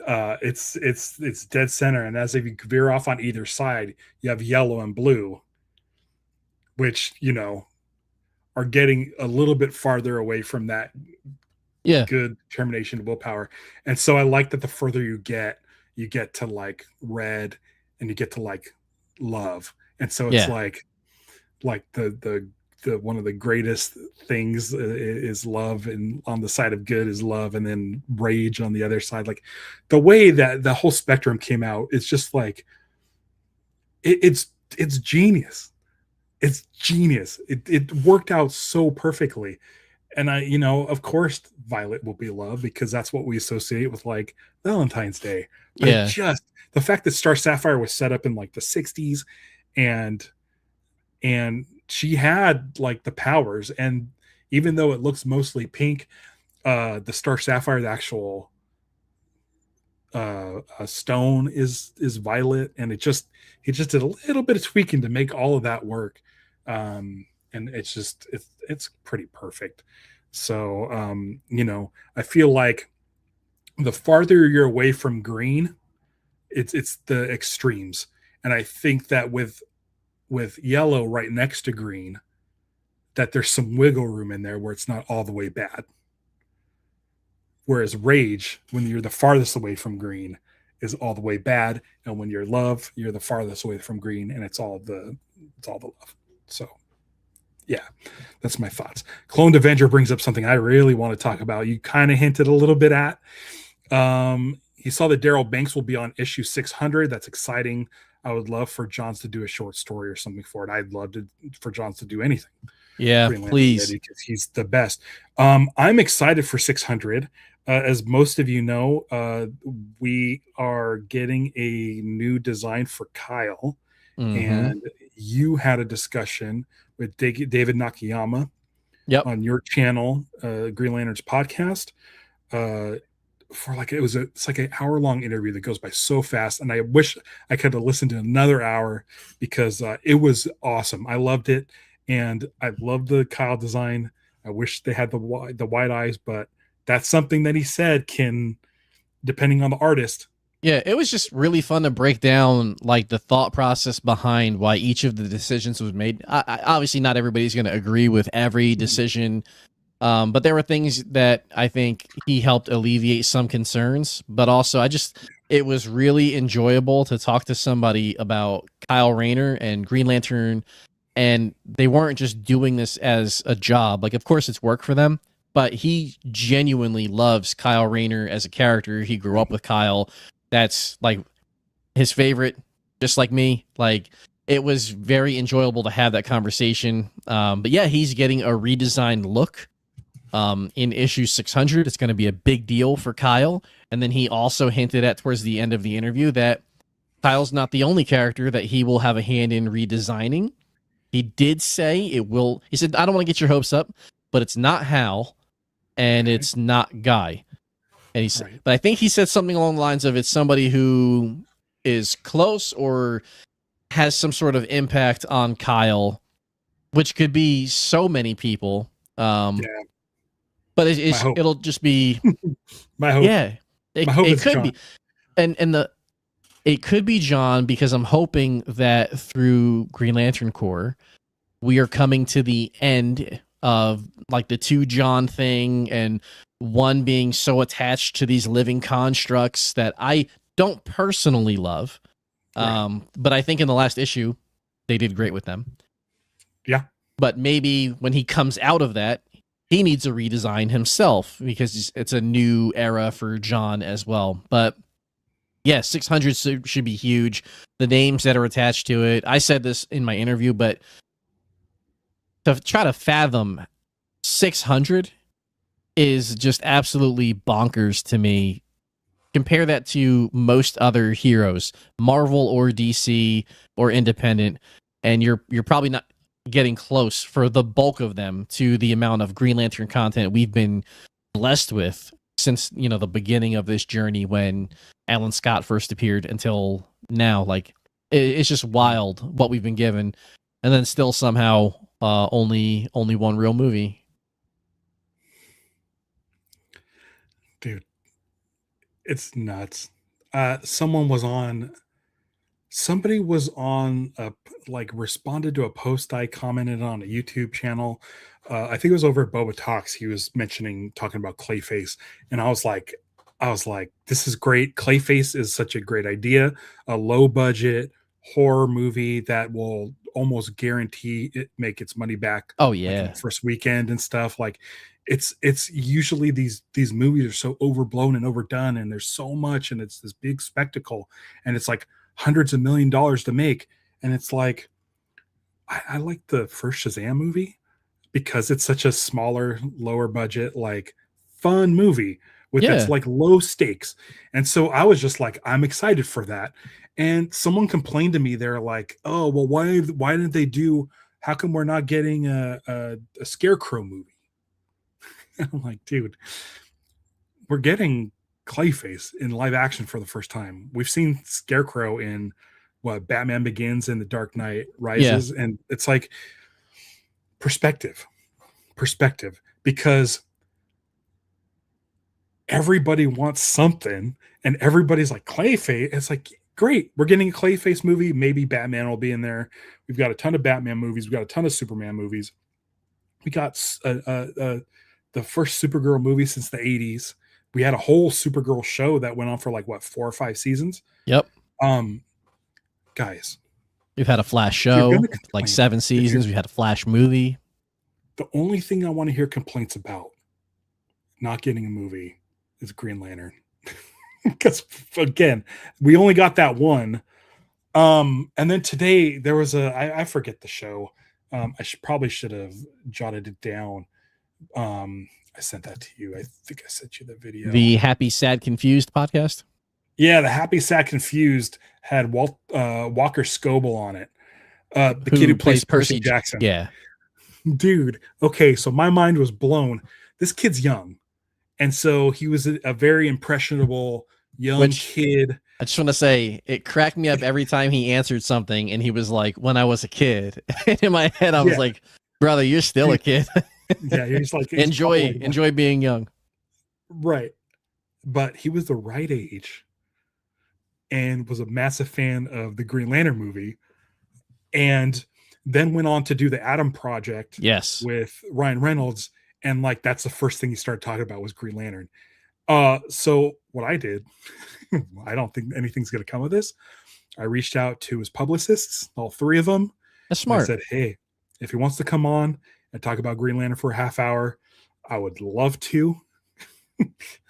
[SPEAKER 1] It's dead center, and as if you veer off on either side, you have yellow and blue, which are getting a little bit farther away from that
[SPEAKER 2] Yeah,
[SPEAKER 1] good determination, willpower. And so I like that the further you get to like red, and you get to like love. And so it's
[SPEAKER 2] yeah,
[SPEAKER 1] like the one of the greatest things is love, and on the side of good is love, and then rage on the other side. Like the way that the whole spectrum came out, it's just like it's genius. It's genius. It worked out so perfectly. And I, of course, violet will be love because that's what we associate with like Valentine's Day. But it
[SPEAKER 2] yeah,
[SPEAKER 1] just the fact that Star Sapphire was set up in like the 60s, and she had like the powers, and even though it looks mostly pink, the Star Sapphire, the actual stone is violet, and he just did a little bit of tweaking to make all of that work. And it's pretty perfect. So I feel like the farther you're away from green, it's the extremes. And I think that with yellow right next to green, that there's some wiggle room in there where it's not all the way bad. Whereas rage, when you're the farthest away from green, is all the way bad, and when you're love, you're the farthest away from green, and it's all the love. So yeah, that's my thoughts. Cloned Avenger brings up something I really want to talk about. You kind of hinted a little bit at. He saw that Daryl Banks will be on issue 600. That's exciting. I would love for Johns to do a short story or something for it. I'd love for Johns to do anything.
[SPEAKER 2] yeah.
[SPEAKER 1] Green Lantern
[SPEAKER 2] Please.
[SPEAKER 1] because he's the best. I'm excited for 600. As most of you know, we are getting a new design for Kyle,
[SPEAKER 2] Mm-hmm.
[SPEAKER 1] and you had a discussion with David Nakayama
[SPEAKER 2] Yep.
[SPEAKER 1] on your channel, Green Lanterns podcast, for like it's like an hour-long interview that goes by so fast, and I wish I could have listened to another hour because it was awesome. I loved it, and I loved the Kyle design. I wish they had the wide eyes, but that's something that he said can, depending on the artist.
[SPEAKER 2] Yeah, it was just really fun to break down like the thought process behind why each of the decisions was made. Obviously, not everybody's going to agree with every decision, but there were things that I think he helped alleviate some concerns. But also, it was really enjoyable to talk to somebody about Kyle Rayner and Green Lantern, and they weren't just doing this as a job. Like, of course, it's work for them, but he genuinely loves Kyle Rayner as a character. He grew up with Kyle. That's like his favorite, just like me. Like, it was very enjoyable to have that conversation. But yeah, he's getting a redesigned look in issue 600. It's going to be a big deal for Kyle. And then he also hinted at towards the end of the interview that Kyle's not the only character that he will have a hand in redesigning. He did say it will. He said, I don't want to get your hopes up, but it's not Hal and
[SPEAKER 1] Okay.
[SPEAKER 2] it's not Guy. And he said,
[SPEAKER 1] Right.
[SPEAKER 2] but I think he said something along the lines of it's somebody who is close or has some sort of impact on Kyle, which could be so many people.
[SPEAKER 1] Yeah.
[SPEAKER 2] But
[SPEAKER 1] My hope.
[SPEAKER 2] it'll just be
[SPEAKER 1] My hope.
[SPEAKER 2] yeah.
[SPEAKER 1] My hope
[SPEAKER 2] It
[SPEAKER 1] is
[SPEAKER 2] could
[SPEAKER 1] John.
[SPEAKER 2] be, and it could be John because I'm hoping that through Green Lantern Corps we are coming to the end of like the two John thing, and one being so attached to these living constructs that I don't personally love.
[SPEAKER 1] Right.
[SPEAKER 2] But I think in the last issue they did great with them.
[SPEAKER 1] Yeah.
[SPEAKER 2] But maybe when he comes out of that, he needs a redesign himself because it's a new era for John as well. But yeah, 600 should be huge. The names that are attached to it. I said this in my interview, but to try to fathom 600 is just absolutely bonkers to me. Compare that to most other heroes, Marvel or DC or independent, and you're probably not getting close for the bulk of them to the amount of Green Lantern content we've been blessed with since the beginning of this journey when Alan Scott first appeared until now. Like it's just wild what we've been given, and then still somehow only one real movie.
[SPEAKER 1] Dude, it's nuts. Somebody was on responded to a post I commented on a YouTube channel. I think it was over at Boba Talks. He was talking about Clayface, and I was like, this is great. Clayface is such a great idea. A low budget horror movie that will almost guarantee it make its money back.
[SPEAKER 2] Oh
[SPEAKER 1] Like in
[SPEAKER 2] yeah,
[SPEAKER 1] the first weekend and stuff. Like it's usually these movies are so overblown and overdone, and there's so much, and it's this big spectacle, and it's like hundreds of $1,000,000 to make. And it's like, I like the first Shazam movie because it's such a smaller, lower budget, like fun movie with its
[SPEAKER 2] yeah,
[SPEAKER 1] like low stakes. And so I was just like, I'm excited for that. And someone complained to me, they're like, oh, well, why didn't they do, how come we're not getting a Scarecrow movie? I'm like, dude, we're getting Clayface in live action for the first time. We've seen Scarecrow in Batman Begins and The Dark Knight Rises, and it's like perspective, because everybody wants something, and everybody's like Clayface. It's like, great, we're getting a Clayface movie. Maybe Batman will be in there. We've got a ton of Batman movies. We've got a ton of Superman movies. We got the first Supergirl movie since the 80s. We had a whole Supergirl show that went on for like 4 or 5 seasons.
[SPEAKER 2] yep.
[SPEAKER 1] Guys,
[SPEAKER 2] We've had a Flash show, like 7 seasons. We had a Flash movie.
[SPEAKER 1] The only thing I want to hear complaints about not getting a movie is Green Lantern. Because again, we only got that one. And then today there was I forget the show. I probably should have jotted it down. I sent that to you. I think I sent you the video.
[SPEAKER 2] The Happy, Sad, Confused podcast.
[SPEAKER 1] Yeah, the Happy, Sad, Confused had Walker Scoble on it. The kid who plays Percy Jackson.
[SPEAKER 2] Yeah.
[SPEAKER 1] Dude, okay, so my mind was blown. This kid's young. And so he was a very impressionable young kid.
[SPEAKER 2] I just want to say, it cracked me up every time he answered something, and he was like, when I was a kid. In my head, I was like, brother, you're still a kid.
[SPEAKER 1] Yeah, he's like,
[SPEAKER 2] enjoy being young.
[SPEAKER 1] Right. But he was the right age and was a massive fan of the Green Lantern movie, and then went on to do the Atom Project with Ryan Reynolds. And like, that's the first thing he started talking about was Green Lantern. So what I did, I don't think anything's going to come of this. I reached out to his publicists, all 3 of them.
[SPEAKER 2] That's smart.
[SPEAKER 1] I said, hey, if he wants to come on and talk about Green Lantern for a half hour, I would love to.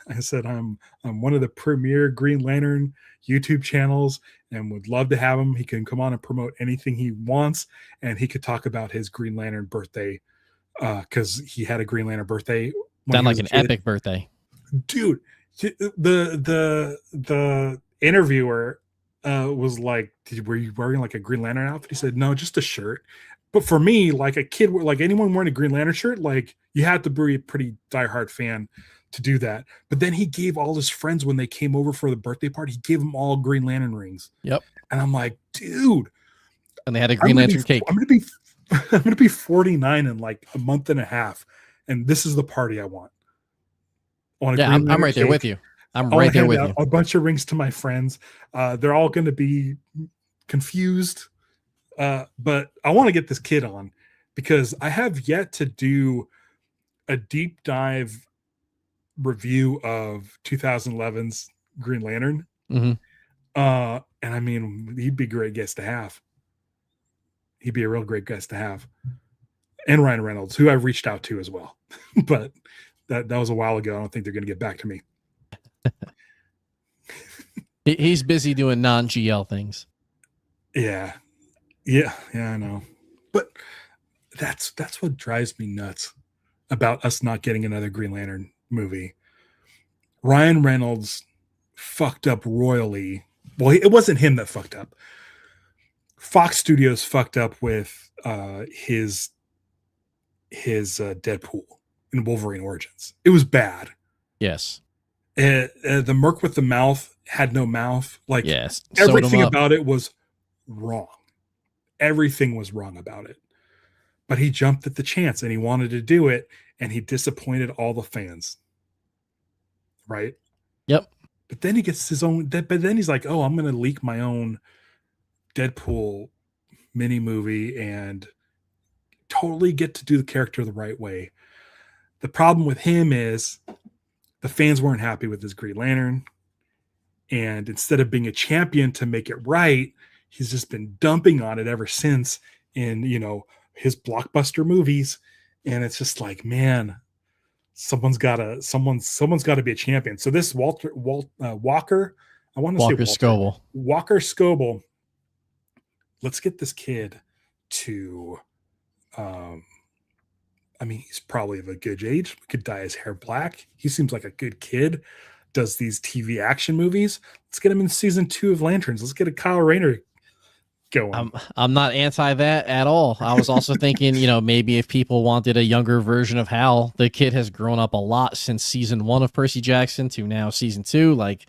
[SPEAKER 1] I said, I'm one of the premier Green Lantern YouTube channels and would love to have him. He can come on and promote anything he wants, and he could talk about his Green Lantern birthday, because he had a Green Lantern birthday.
[SPEAKER 2] Sound like an epic birthday.
[SPEAKER 1] Dude, the interviewer was like, were you wearing like a Green Lantern outfit? He said, no, just a shirt. But for me, like a kid, like anyone wearing a Green Lantern shirt, like you had to be a pretty diehard fan to do that. But then he gave all his friends, when they came over for the birthday party, he gave them all Green Lantern rings.
[SPEAKER 2] Yep.
[SPEAKER 1] And I'm like, dude.
[SPEAKER 2] And they had a Green Lantern cake.
[SPEAKER 1] I'm gonna be 49 in like a month and a half, and this is the party I want.
[SPEAKER 2] I'm right there with you. I'm right there with you.
[SPEAKER 1] A bunch of rings to my friends. They're all going to be confused, but I want to get this kid on because I have yet to do a deep dive review of 2011's Green Lantern.
[SPEAKER 2] Mm-hmm.
[SPEAKER 1] And I mean, he'd be a great guest to have. He'd be a real great guest to have. And Ryan Reynolds, who I've reached out to as well. But that was a while ago. I don't think they're going to get back to me.
[SPEAKER 2] He's busy doing non-GL things.
[SPEAKER 1] Yeah, I know. But that's what drives me nuts about us not getting another Green Lantern movie. Ryan Reynolds fucked up royally. Well, it wasn't him that fucked up. Fox Studios fucked up with his Deadpool in Wolverine Origins. It was bad.
[SPEAKER 2] Yes.
[SPEAKER 1] The Merc with the mouth had no mouth. Like
[SPEAKER 2] Yes, sewed him
[SPEAKER 1] everything
[SPEAKER 2] up.
[SPEAKER 1] about it was wrong. Everything was wrong about it. But he jumped at the chance and he wanted to do it, and he disappointed all the fans. Right?
[SPEAKER 2] Yep.
[SPEAKER 1] But then he gets his own. But then he's like, "Oh, I'm going to leak my own Deadpool mini movie and totally get to do the character the right way." The problem with him is the fans weren't happy with his Green Lantern, and instead of being a champion to make it right, he's just been dumping on it ever since in his blockbuster movies, and it's just like, man, someone's got to be a champion. So this Walker, I want to say
[SPEAKER 2] Walker
[SPEAKER 1] Walter
[SPEAKER 2] Scoble.
[SPEAKER 1] Walker Scoble. Let's get this kid to. I mean, he's probably of a good age. We could dye his hair black. He seems like a good kid. Does these TV action movies? Let's get him in season 2 of Lanterns. Let's get a Kyle Rayner going.
[SPEAKER 2] I'm not anti that at all. I was also thinking, maybe if people wanted a younger version of Hal, the kid has grown up a lot since season 1 of Percy Jackson to now season 2. Like,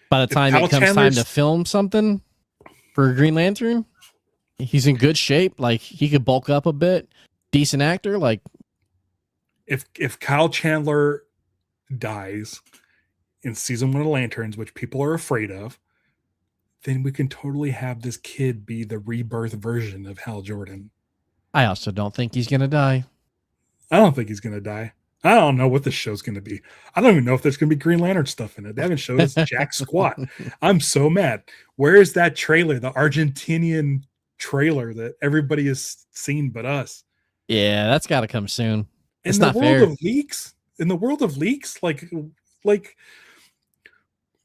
[SPEAKER 2] by the time it comes time to film something for Green Lantern, he's in good shape. Like, he could bulk up a bit. Decent actor. Like,
[SPEAKER 1] if Kyle Chandler dies in season 1 of Lanterns, which people are afraid of, then we can totally have this kid be the rebirth version of Hal Jordan.
[SPEAKER 2] I also don't think he's going to die.
[SPEAKER 1] I don't think he's going to die. I don't know what this show's going to be. I don't even know if there's going to be Green Lantern stuff in it. They haven't showed us jack squat. I'm so mad. Where is that trailer, the Argentinian trailer that everybody has seen but us?
[SPEAKER 2] Yeah, that's got to come soon. It's
[SPEAKER 1] in the
[SPEAKER 2] not
[SPEAKER 1] world
[SPEAKER 2] fair.
[SPEAKER 1] of leaks, in the world of leaks, like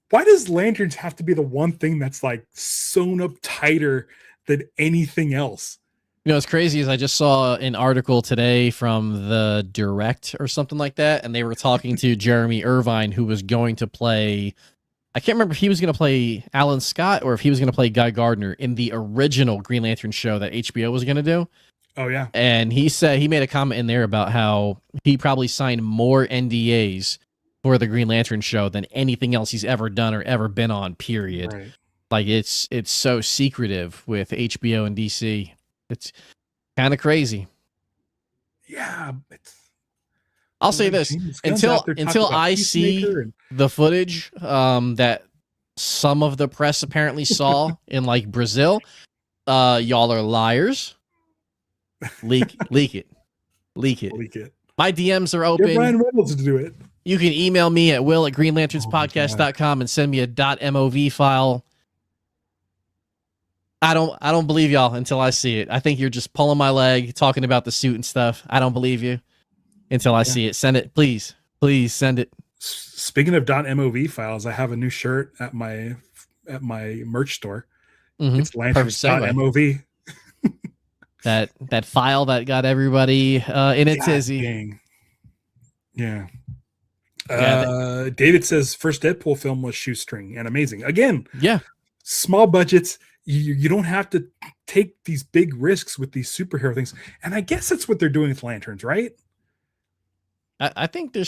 [SPEAKER 1] why does Lanterns have to be the one thing that's like sewn up tighter than anything else?
[SPEAKER 2] What's crazy is I just saw an article today from the Direct or something like that, and they were talking to Jeremy Irvine, who was going to play. I can't remember if he was going to play Alan Scott or if he was going to play Guy Gardner in the original Green Lantern show that HBO was going to do.
[SPEAKER 1] Oh, yeah.
[SPEAKER 2] And he said he made a comment in there about how he probably signed more NDAs for the Green Lantern show than anything else he's ever done or ever been on, period.
[SPEAKER 1] Right.
[SPEAKER 2] Like, it's so secretive with HBO and DC. It's kind of crazy.
[SPEAKER 1] Yeah.
[SPEAKER 2] I'll say this, until I see the footage that some of the press apparently saw in like Brazil, y'all are liars. Leak it. My DMs are open.
[SPEAKER 1] Get Ryan Reynolds to do it.
[SPEAKER 2] You can email me at will@greenlanternspodcast.com and send me a .mov file. I don't believe y'all until I see it. I think you're just pulling my leg, talking about the suit and stuff. I don't believe you until I see it. Send it, please. Please send it.
[SPEAKER 1] Speaking of .mov files, I have a new shirt at my merch store.
[SPEAKER 2] Mm-hmm.
[SPEAKER 1] It's Lanterns.mov.
[SPEAKER 2] That file that got everybody in a tizzy.
[SPEAKER 1] Dang. Yeah. David says first Deadpool film was shoestring and amazing. Again,
[SPEAKER 2] yeah.
[SPEAKER 1] Small budgets. You don't have to take these big risks with these superhero things. And I guess that's what they're doing with Lanterns, right?
[SPEAKER 2] I think the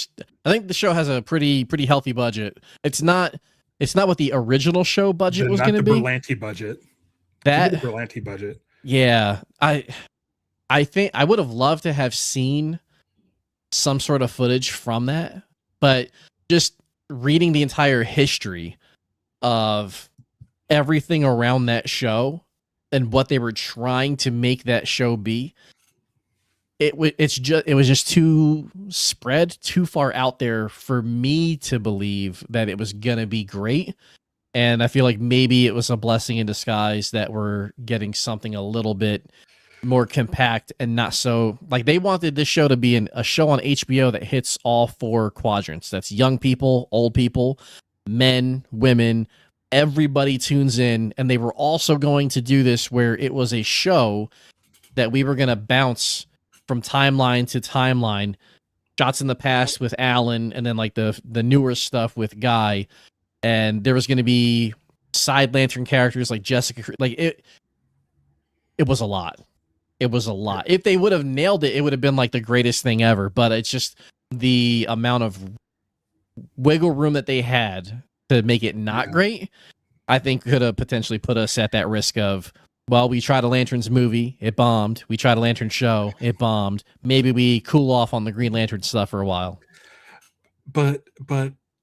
[SPEAKER 2] show has a pretty healthy budget. It's not what the original show budget was going to be.
[SPEAKER 1] Berlanti budget.
[SPEAKER 2] The
[SPEAKER 1] Berlanti budget.
[SPEAKER 2] Yeah. I think I would have loved to have seen some sort of footage from that, but just reading the entire history of everything around that show and what they were trying to make that show be, it was just too spread too far out there for me to believe that it was gonna be great. And I feel like maybe it was a blessing in disguise that we're getting something a little bit more compact and not so like they wanted this show to be a show on HBO that hits all 4 quadrants. That's young people, old people, men, women, everybody tunes in. And they were also going to do this where it was a show that we were going to bounce from timeline to timeline, shots in the past with Alan, and then like the newer stuff with Guy. And there was going to be side Lantern characters like Jessica. Like it was a lot. It was a lot. If they would have nailed it, it would have been like the greatest thing ever. But it's just the amount of wiggle room that they had to make it not
[SPEAKER 1] Yeah.
[SPEAKER 2] great, I think could have potentially put us at that risk of, well, we tried a Lanterns movie, it bombed. We tried a Lantern show, it bombed. Maybe we cool off on the Green Lantern stuff for a while.
[SPEAKER 1] But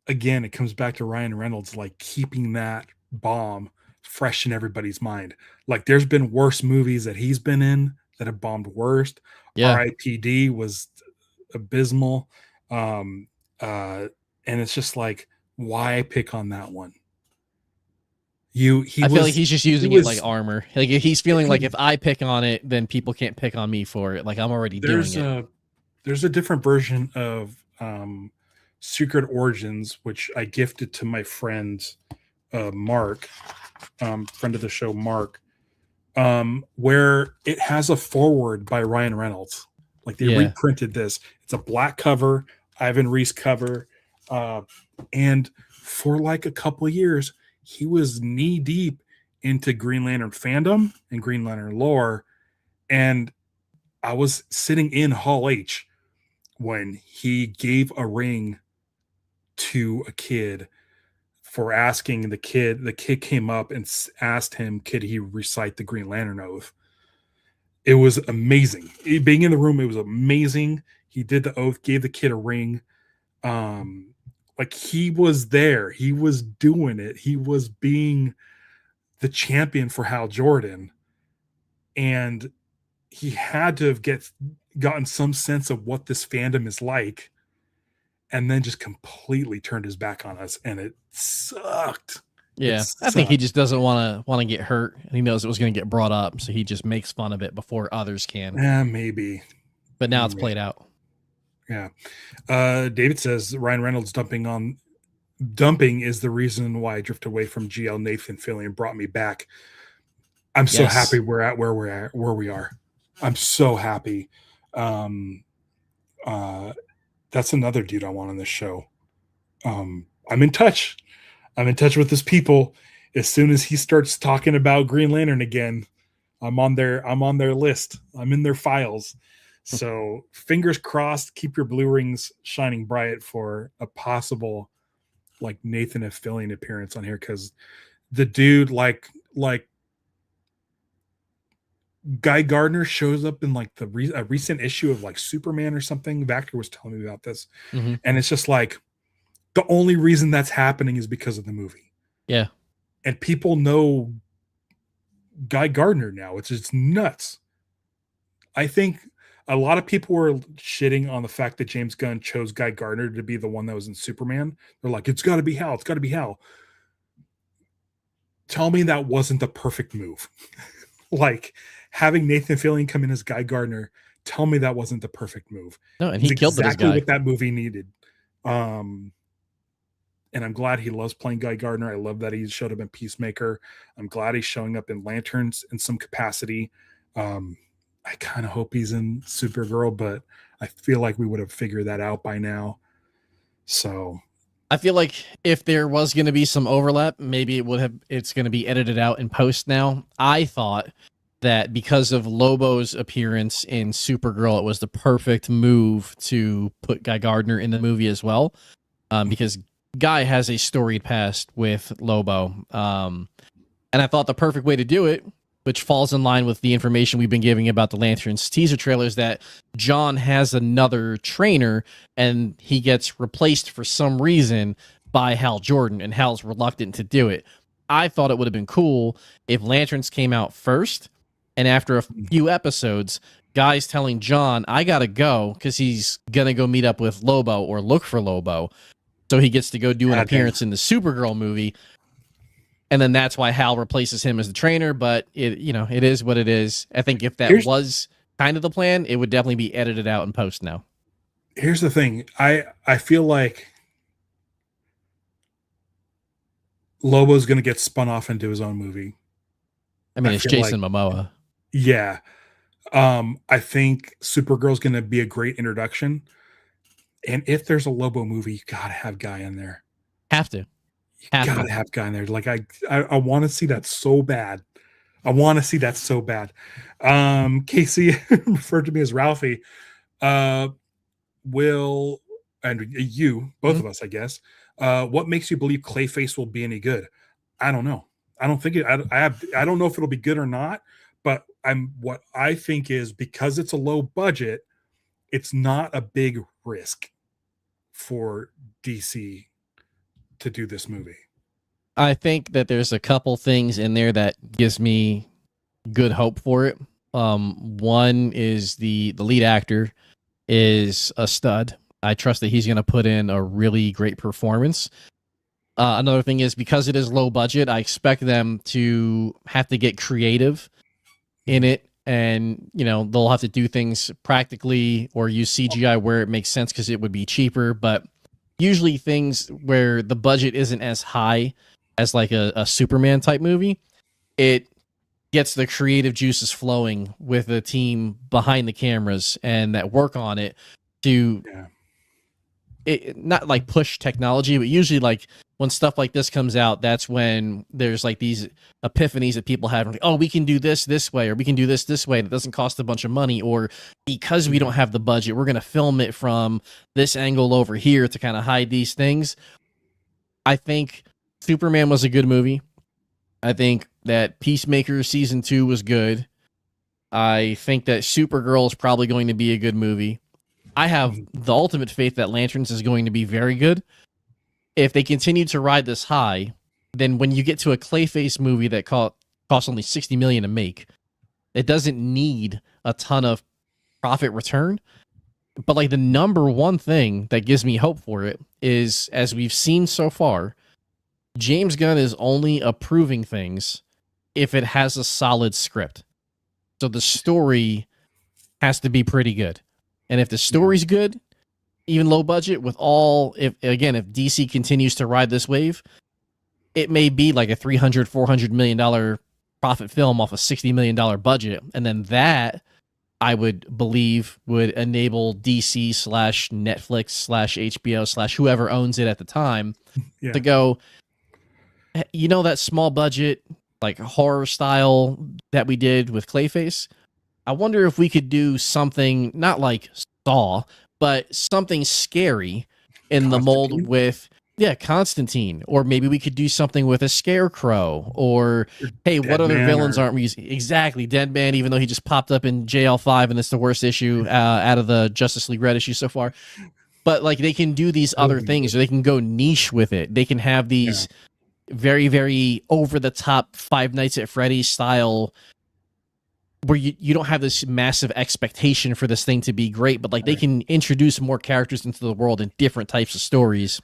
[SPEAKER 1] again, it comes back to Ryan Reynolds, like keeping that bomb fresh in everybody's mind. Like there's been worse movies that he's been in that have bombed worst.
[SPEAKER 2] Yeah.
[SPEAKER 1] RIPD was abysmal. Um, and it's just like, why pick on that one?
[SPEAKER 2] I feel like he's just using it like
[SPEAKER 1] was
[SPEAKER 2] armor. Like he's feeling like if I pick on it, then people can't pick on me for it. Like I'm already doing it.
[SPEAKER 1] There's a different version of Secret Origins, which I gifted to my friend Mark, friend of the show Mark, where it has a foreword by Ryan Reynolds. Like they reprinted this. It's a black cover, Ivan Reis cover, and for like a couple of years, he was knee deep into Green Lantern fandom and Green Lantern lore, and I was sitting in Hall H when he gave a ring to a kid for asking the kid came up and asked him, could he recite the Green Lantern oath? It was amazing. Being in the room, it was amazing. He did the oath, gave the kid a ring. Like he was there. He was doing it. He was being the champion for Hal Jordan. And he had to have gotten some sense of what this fandom is like, and then just completely turned his back on us, and it sucked.
[SPEAKER 2] Yeah, I think he just doesn't want to get hurt, and he knows it was going to get brought up, so he just makes fun of it before others can.
[SPEAKER 1] Yeah, maybe.
[SPEAKER 2] But now it's played out.
[SPEAKER 1] Yeah. David says Ryan Reynolds dumping is the reason why I drifted away from GL Nathan Fillion brought me back. I'm so happy we're at where we are. I'm so happy. That's another dude I want on this show. I'm in touch. I'm in touch with his people. As soon as he starts talking about Green Lantern again, I'm on their list. I'm in their files. So fingers crossed, keep your blue rings shining bright for a possible like Nathan F. Fillion appearance on here, because the dude like Guy Gardner shows up in like a recent issue of like Superman or something. Vactor was telling me about this, and it's just like the only reason that's happening is because of the movie.
[SPEAKER 2] Yeah,
[SPEAKER 1] and people know Guy Gardner now. It's just nuts. I think a lot of people were shitting on the fact that James Gunn chose Guy Gardner to be the one that was in Superman. They're like, it's got to be Hal. It's got to be Hal. Tell me that wasn't the perfect move. Like having Nathan Fillion come in as Guy Gardner, tell me that wasn't the perfect move.
[SPEAKER 2] No, and he killed
[SPEAKER 1] exactly what that movie needed. And I'm glad he loves playing Guy Gardner. I love that he showed up in Peacemaker. I'm glad he's showing up in Lanterns in some capacity. I kind of hope he's in Supergirl, but I feel like we would have figured that out by now. So
[SPEAKER 2] I feel like if there was going to be some overlap, maybe it's going to be edited out in post now. I thought that because of Lobo's appearance in Supergirl, it was the perfect move to put Guy Gardner in the movie as well. Because Guy has a storied past with Lobo. And I thought the perfect way to do it, which falls in line with the information we've been giving about the Lanterns teaser trailers, that John has another trainer and he gets replaced for some reason by Hal Jordan, and Hal's reluctant to do it. I thought it would have been cool if Lanterns came out first, and after a few episodes, Guy's telling John, I gotta go, because he's gonna go meet up with Lobo or look for Lobo. So he gets to go do an appearance in the Supergirl movie. And then that's why Hal replaces him as the trainer, but it is what it is. I think if that was kind of the plan, it would definitely be edited out in post now.
[SPEAKER 1] Here's the thing. I feel like Lobo's going to get spun off into his own movie.
[SPEAKER 2] I mean, it's Jason Momoa.
[SPEAKER 1] Yeah. I think Supergirl's going to be a great introduction. And if there's a Lobo movie, you got to have Guy in there.
[SPEAKER 2] Have to.
[SPEAKER 1] Gotta have Guy in there. Like I want to see that so bad. Casey referred to me as Ralphie. Will and you, both
[SPEAKER 2] Mhm.
[SPEAKER 1] of us, I guess, what makes you believe Clayface will be any good? I don't know. I don't think it. I don't know if it'll be good or not. But what I think is because it's a low budget, it's not a big risk for DC to do this movie.
[SPEAKER 2] I think that there's a couple things in there that gives me good hope for it. One is the lead actor is a stud. I trust that he's going to put in a really great performance. Another thing is because it is low budget, I expect them to have to get creative in it, and they'll have to do things practically or use CGI where it makes sense because it would be cheaper. But usually things where the budget isn't as high as like a Superman type movie, it gets the creative juices flowing with the team behind the cameras and that work on it to
[SPEAKER 1] Yeah.
[SPEAKER 2] not like push technology, but usually like when stuff like this comes out, that's when there's like these epiphanies that people have, like, oh, we can do this way, or we can do this way, and it doesn't cost a bunch of money, or because we don't have the budget, we're going to film it from this angle over here to kind of hide these things. I think Superman was a good movie. I think that Peacemaker season 2 was good. I think that Supergirl is probably going to be a good movie. I have the ultimate faith that Lanterns is going to be very good. If they continue to ride this high, then when you get to a Clayface movie that costs only $60 million to make, it doesn't need a ton of profit return. But like the number one thing that gives me hope for it is, as we've seen so far, James Gunn is only approving things if it has a solid script. So the story has to be pretty good. And if the story's good, even low budget, if DC continues to ride this wave, it may be like a $300-400 million profit film off a $60 million budget. And then that, I would believe, would enable DC / Netflix / HBO / whoever owns it at the time to go, that small budget, like horror style that we did with Clayface, I wonder if we could do something not like Saw, but something scary in the mold with Constantine, or maybe we could do something with a Scarecrow, or hey, what other villains aren't we using? Exactly, Deadman, even though he just popped up in JL5 and it's the worst issue out of the Justice League Red issue so far. But like they can do these other things, or they can go niche with it. They can have these very, very over the top Five Nights at Freddy's style, where you don't have this massive expectation for this thing to be great, but like they can introduce more characters into the world and different types of stories.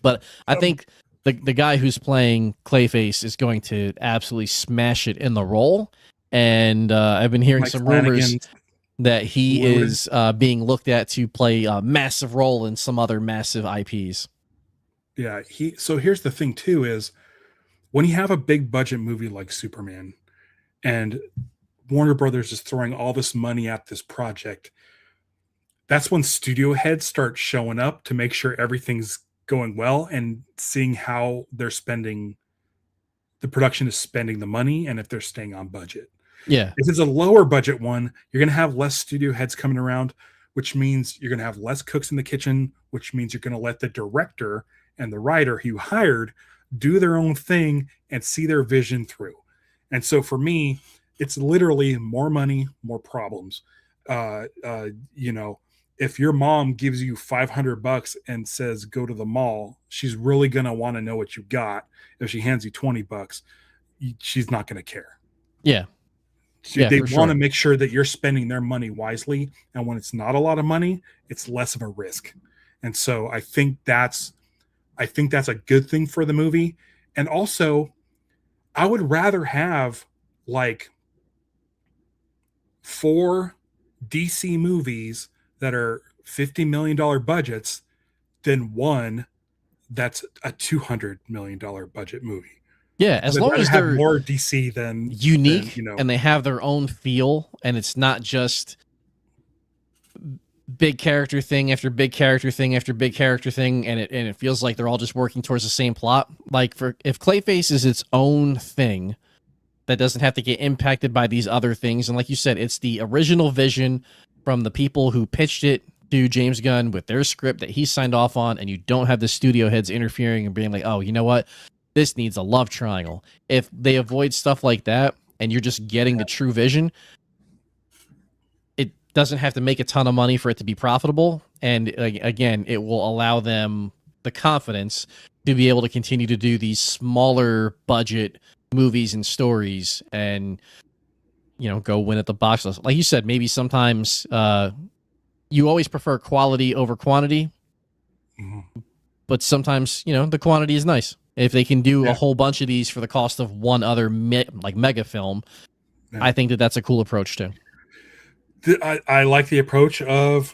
[SPEAKER 2] But I think the guy who's playing Clayface is going to absolutely smash it in the role. And I've been hearing some rumors that he is being looked at to play a massive role in some other massive IPs.
[SPEAKER 1] Yeah. So here's the thing too, is when you have a big budget movie like Superman and Warner Brothers is throwing all this money at this project, that's when studio heads start showing up to make sure everything's going well and seeing how the production is spending the money and if they're staying on budget.
[SPEAKER 2] Yeah.
[SPEAKER 1] If it's a lower budget one, you're going to have less studio heads coming around, which means you're going to have less cooks in the kitchen, which means you're going to let the director and the writer who you hired do their own thing and see their vision through. And so for me, it's literally more money, more problems. If your mom gives you $500 and says, go to the mall, she's really going to want to know what you got. If she hands you $20, she's not going to care.
[SPEAKER 2] Yeah.
[SPEAKER 1] They want to make sure that you're spending their money wisely. And when it's not a lot of money, it's less of a risk. And so I think that's a good thing for the movie. And also, I would rather have like 4 DC movies that are $50 million budgets than one that's a $200 million budget movie.
[SPEAKER 2] Yeah, as long as they're
[SPEAKER 1] more DC than
[SPEAKER 2] unique and they have their own feel, and it's not just big character thing after big character thing after big character thing, and it feels like they're all just working towards the same plot. Like if Clayface is its own thing that doesn't have to get impacted by these other things, and like you said, it's the original vision from the people who pitched it to James Gunn with their script that he signed off on, and you don't have the studio heads interfering and being like, oh, you know what? This needs a love triangle. If they avoid stuff like that and you're just getting the true vision, it doesn't have to make a ton of money for it to be profitable. And again, it will allow them the confidence to be able to continue to do these smaller budget movies and stories and, you know, go win at the box office. Like you said, maybe sometimes you always prefer quality over quantity, but sometimes, you know, the quantity is nice. If they can do a whole bunch of these for the cost of one other mega film, I think that that's a cool approach too.
[SPEAKER 1] I like the approach of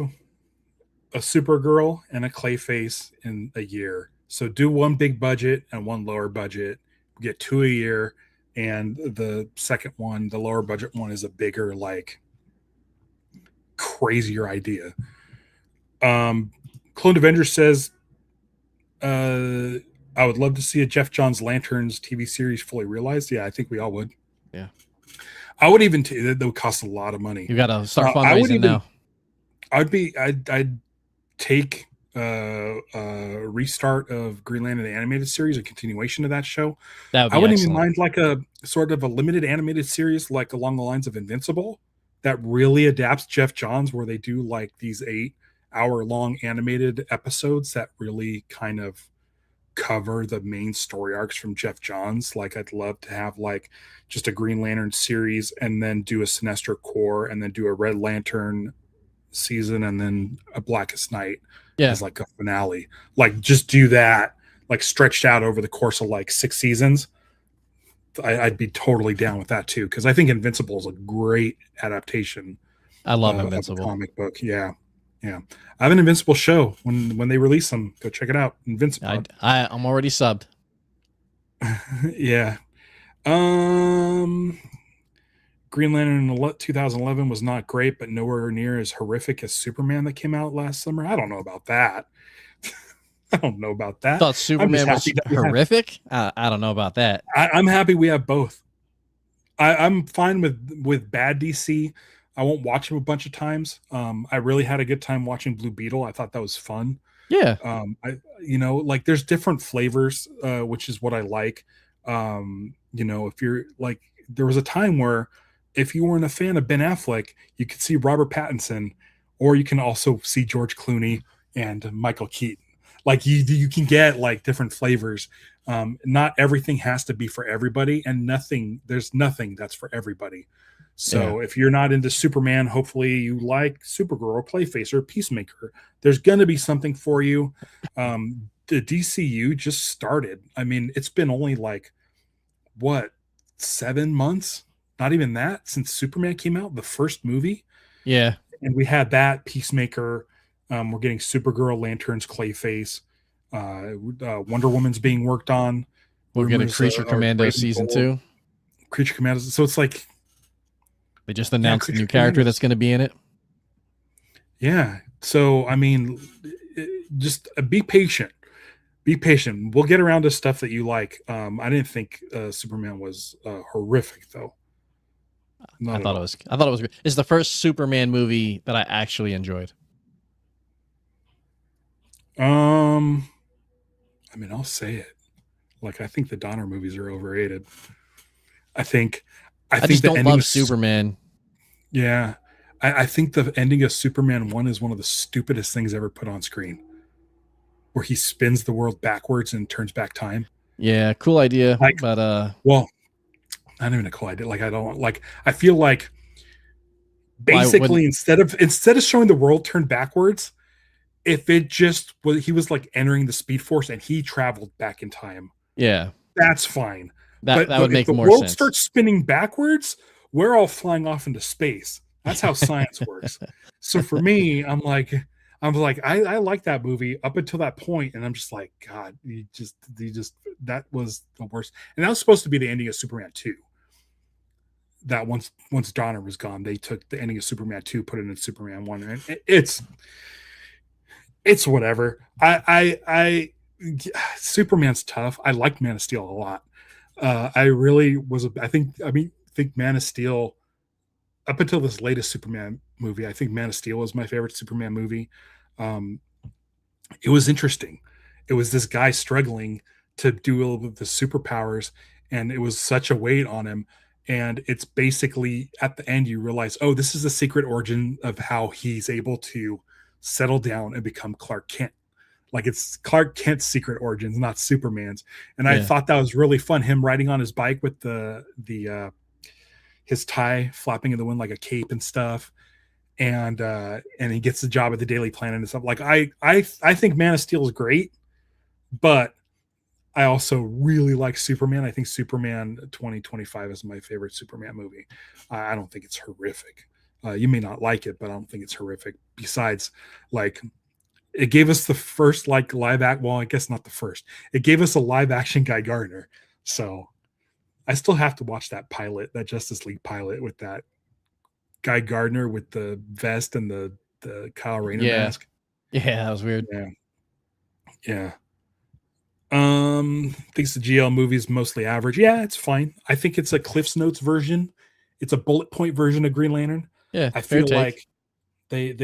[SPEAKER 1] a Supergirl and a Clayface in a year. So do one big budget and one lower budget. Get 2 a year, and the second one, the lower budget one, is a bigger, like, crazier idea. Cloned Avenger says, I would love to see a Jeff Johns Lanterns TV series fully realized. Yeah, I think we all would.
[SPEAKER 2] Yeah.
[SPEAKER 1] I would even that would cost a lot of money.
[SPEAKER 2] You got to start fundraising now.
[SPEAKER 1] I'd take a restart of Green Lantern the animated series, a continuation of that show.
[SPEAKER 2] That would be
[SPEAKER 1] I wouldn't
[SPEAKER 2] excellent.
[SPEAKER 1] even mind like a sort of a limited animated series, like along the lines of Invincible, that really adapts Jeff Johns, where they do like these 8-hour-long animated episodes that really kind of cover the main story arcs from Jeff Johns. Like, I'd love to have like just a Green Lantern series, and then do a Sinestro Corps, and then do a Red Lantern season, and then a Blackest Night as like a finale. Like, just do that, like, stretched out over the course of like 6 seasons. I'd be totally down with that too, because I think Invincible is a great adaptation.
[SPEAKER 2] I love Invincible.
[SPEAKER 1] Of a comic book. Yeah. I have an Invincible show. When they release them, go check it out. Invincible.
[SPEAKER 2] I'm already subbed.
[SPEAKER 1] Yeah. Green Lantern in 2011 was not great, but nowhere near as horrific as Superman that came out last summer. I don't know about that. I don't know about that.
[SPEAKER 2] I thought Superman was horrific. I don't know about that.
[SPEAKER 1] I'm happy we have both. I'm fine with bad DC. I won't watch them a bunch of times. I really had a good time watching Blue Beetle. I thought that was fun.
[SPEAKER 2] Yeah.
[SPEAKER 1] Like, there's different flavors, which is what I like. If you're like, there was a time where if you weren't a fan of Ben Affleck, you could see Robert Pattinson, or you can also see George Clooney and Michael Keaton. Like, you can get like different flavors. Not everything has to be for everybody, and there's nothing that's for everybody. So if you're not into Superman, hopefully you like Supergirl or Clayface or Peacemaker. There's going to be something for you. The DCU just started. I mean, it's been only like, 7 months? Not even that, since Superman came out, the first movie.
[SPEAKER 2] Yeah.
[SPEAKER 1] And we had that, Peacemaker. We're getting Supergirl, Lanterns, Clayface. Wonder Woman's being worked on.
[SPEAKER 2] We're getting Creature Commando season 2.
[SPEAKER 1] Creature Commando. So it's like,
[SPEAKER 2] they just announced a new character that's going to be in it.
[SPEAKER 1] Yeah. So, I mean, just be patient. Be patient. We'll get around to stuff that you like. I didn't think Superman was horrific, though.
[SPEAKER 2] I thought it was great. It's the first Superman movie that I actually enjoyed.
[SPEAKER 1] I mean, I'll say it. Like, I think the Donner movies are overrated. I think
[SPEAKER 2] just don't love Superman.
[SPEAKER 1] Yeah. I think the ending of Superman 1 is one of the stupidest things ever put on screen, where he spins the world backwards and turns back time.
[SPEAKER 2] Yeah, cool idea.
[SPEAKER 1] Like,
[SPEAKER 2] but
[SPEAKER 1] well, not even a cool idea. Like, I feel like basically instead of showing the world turn backwards, if it just was, he was like entering the Speed Force and he traveled back in time.
[SPEAKER 2] Yeah,
[SPEAKER 1] that's fine.
[SPEAKER 2] That would make more sense. If the world
[SPEAKER 1] starts spinning backwards, we're all flying off into space. That's how science works. So for me, I'm like, I like that movie up until that point, and I'm just like, God, you just that was the worst. And that was supposed to be the ending of Superman 2. That once Donner was gone, they took the ending of Superman 2, put it in Superman 1, and it's whatever. Superman's tough. I liked Man of Steel a lot. I really was. I think Man of Steel up until this latest Superman movie, I think Man of Steel was my favorite Superman movie. Um, it was interesting. It was this guy struggling to do all of the superpowers, and it was such a weight on him. And it's basically at the end you realize, oh, this is the secret origin of how he's able to settle down and become Clark Kent. Like it's Clark Kent's secret origins, not Superman's. And I
[SPEAKER 2] Yeah.
[SPEAKER 1] thought that was really fun. Him riding on his bike with the his tie flapping in the wind like a cape and stuff. And he gets the job at the Daily Planet and stuff. Like I think Man of Steel is great, but I also really like Superman. I think Superman 2025 is my favorite Superman movie. I don't think it's horrific. You may not like it, but I don't think it's horrific. Besides, like it gave us the first like live act. Well, I guess not the first. It gave us a live action Guy Gardner. So I still have to watch that pilot, that Justice League pilot with that Guy Gardner with the vest and the Kyle Rayner
[SPEAKER 2] Yeah.
[SPEAKER 1] mask.
[SPEAKER 2] Yeah, that was weird.
[SPEAKER 1] Yeah, yeah. Thinks the GL movie's mostly average. Yeah, it's fine. I think it's a Cliff's Notes version. It's a bullet point version of Green Lantern.
[SPEAKER 2] Yeah,
[SPEAKER 1] I
[SPEAKER 2] fair
[SPEAKER 1] feel
[SPEAKER 2] take.
[SPEAKER 1] like they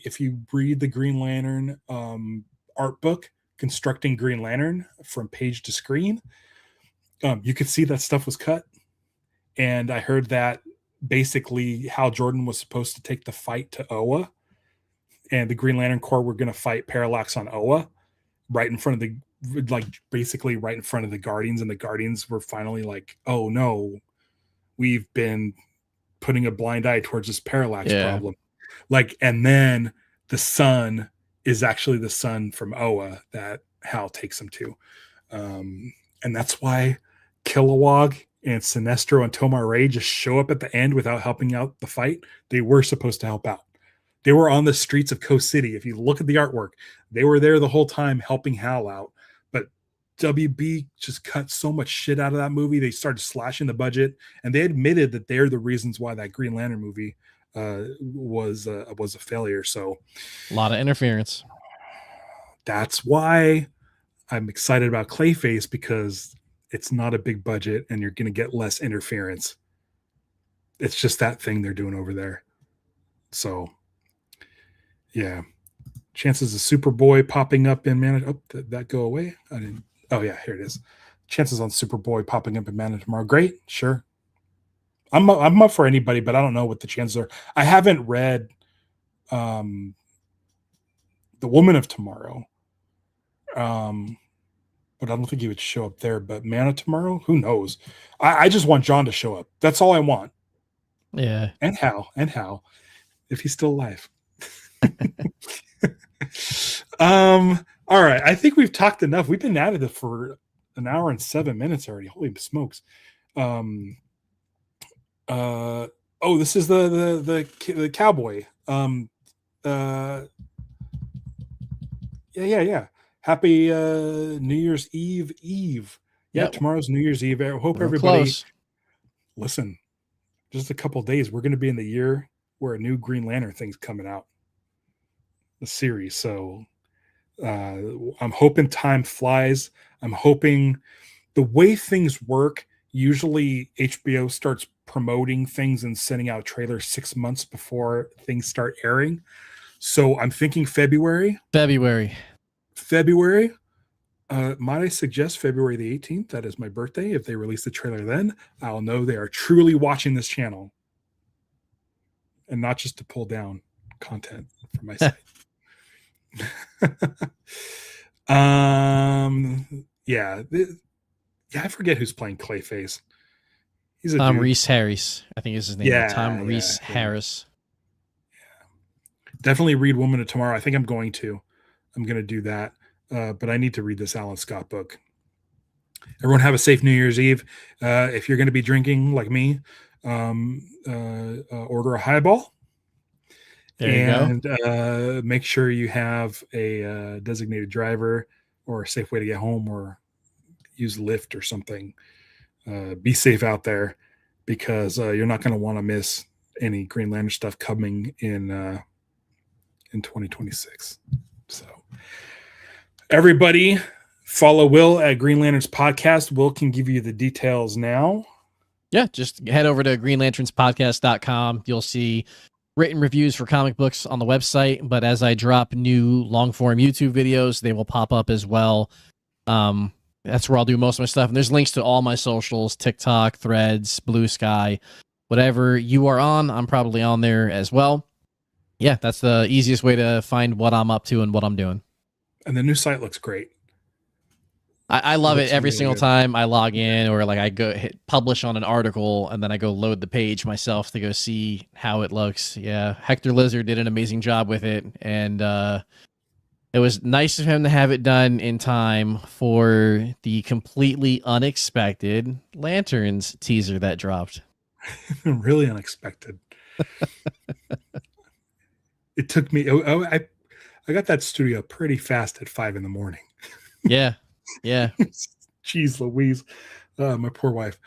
[SPEAKER 1] if you read the Green Lantern art book, Constructing Green Lantern from page to screen, you could see that stuff was cut. And I heard that basically Hal Jordan was supposed to take the fight to Oa, and the Green Lantern Corps were going to fight Parallax on Oa, right in front of the like basically right in front of the Guardians, and the Guardians were finally like, "Oh no, we've been putting a blind eye towards this Parallax problem." Like, and then the sun is actually the sun from Oa that Hal takes him to, and that's why Kilowog and Sinestro and Tomar Ray just show up at the end without helping out the fight. They were supposed to help out. They were on the streets of Coast City. If you look at the artwork, they were there the whole time helping Hal out. But WB just cut so much shit out of that movie. They started slashing the budget, and they admitted that they're the reasons why that Green Lantern movie was a failure. So
[SPEAKER 2] A lot of interference.
[SPEAKER 1] that's why I'm excited about Clayface, because it's not a big budget and you're going to get less interference. It's just that thing they're doing over there. So yeah, chances of Superboy popping up in Man. Oh, did that go away? I didn't. Oh yeah, here it is. Chances on Superboy popping up in Man tomorrow. Great, sure. I'm up for anybody, but I don't know what the chances are. I haven't read The Woman of Tomorrow, but I don't think he would show up there. But Man of Tomorrow, who knows? I just want John to show up. That's all I want.
[SPEAKER 2] Yeah.
[SPEAKER 1] And Hal, if he's still alive. All right, I think we've talked enough. We've been at it for an hour and 7 minutes already. Holy smokes. This is the cowboy. Yeah. Happy New Year's Eve. Yeah, tomorrow's New Year's Eve. I hope everybody
[SPEAKER 2] close.
[SPEAKER 1] Listen, just a couple days, we're going to be in the year where a new Green Lantern thing's coming out, the series. So I'm hoping time flies. I'm hoping the way things work, usually HBO starts promoting things and sending out trailers 6 months before things start airing. So I'm thinking February. Might I suggest February the 18th? That is my birthday. If they release the trailer then, I'll know they are truly watching this channel and not just to pull down content from my site. I forget who's playing Clayface. He's a
[SPEAKER 2] Tom
[SPEAKER 1] dude.
[SPEAKER 2] Reese Harris, I think is his name. Tom Reese Harris.
[SPEAKER 1] Yeah. Definitely read Woman of Tomorrow. I think I'm going to do that. But I need to read this Alan Scott book. Everyone have a safe New Year's Eve. If you're going to be drinking like me, order a highball.
[SPEAKER 2] There you go.
[SPEAKER 1] Make sure you have a designated driver or a safe way to get home, or use Lyft or something. Be safe out there, because you're not going to want to miss any Green Lantern stuff coming in 2026. So everybody follow Will at Green Lanterns Podcast. Will can give you the details now.
[SPEAKER 2] Yeah, just head over to greenlanternspodcast.com. You'll see written reviews for comic books on the website, but as I drop new long form YouTube videos, they will pop up as well. That's where I'll do most of my stuff. And there's links to all my socials, TikTok, Threads, Blue Sky, whatever you are on, I'm probably on there as well. Yeah, that's the easiest way to find what I'm up to and what I'm doing.
[SPEAKER 1] And the new site looks great.
[SPEAKER 2] I love it every
[SPEAKER 1] really
[SPEAKER 2] single
[SPEAKER 1] good.
[SPEAKER 2] time I log in, or like I go hit publish on an article and then I go load the page myself to go see how it looks. Yeah, Hector Lizard did an amazing job with it, and it was nice of him to have it done in time for the completely unexpected Lanterns teaser that dropped.
[SPEAKER 1] Really unexpected. It took me. I got that studio pretty fast at 5 a.m.
[SPEAKER 2] Yeah.
[SPEAKER 1] Jeez Louise, my poor wife.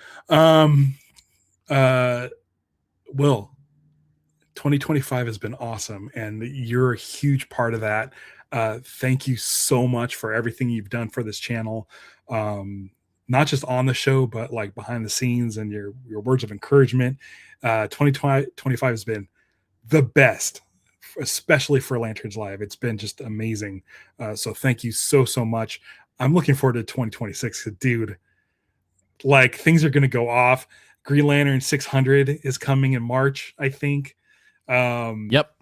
[SPEAKER 1] Will, 2025 has been awesome, and you're a huge part of that. Thank you so much for everything you've done for this channel, not just on the show, but like behind the scenes, and your words of encouragement. 2025 has been the best, especially for Lanterns Live. It's been just amazing. So thank you so much. I'm looking forward to 2026, dude. Like, things are going to go off. Green Lantern 600 is coming in March, I think.
[SPEAKER 2] Yep.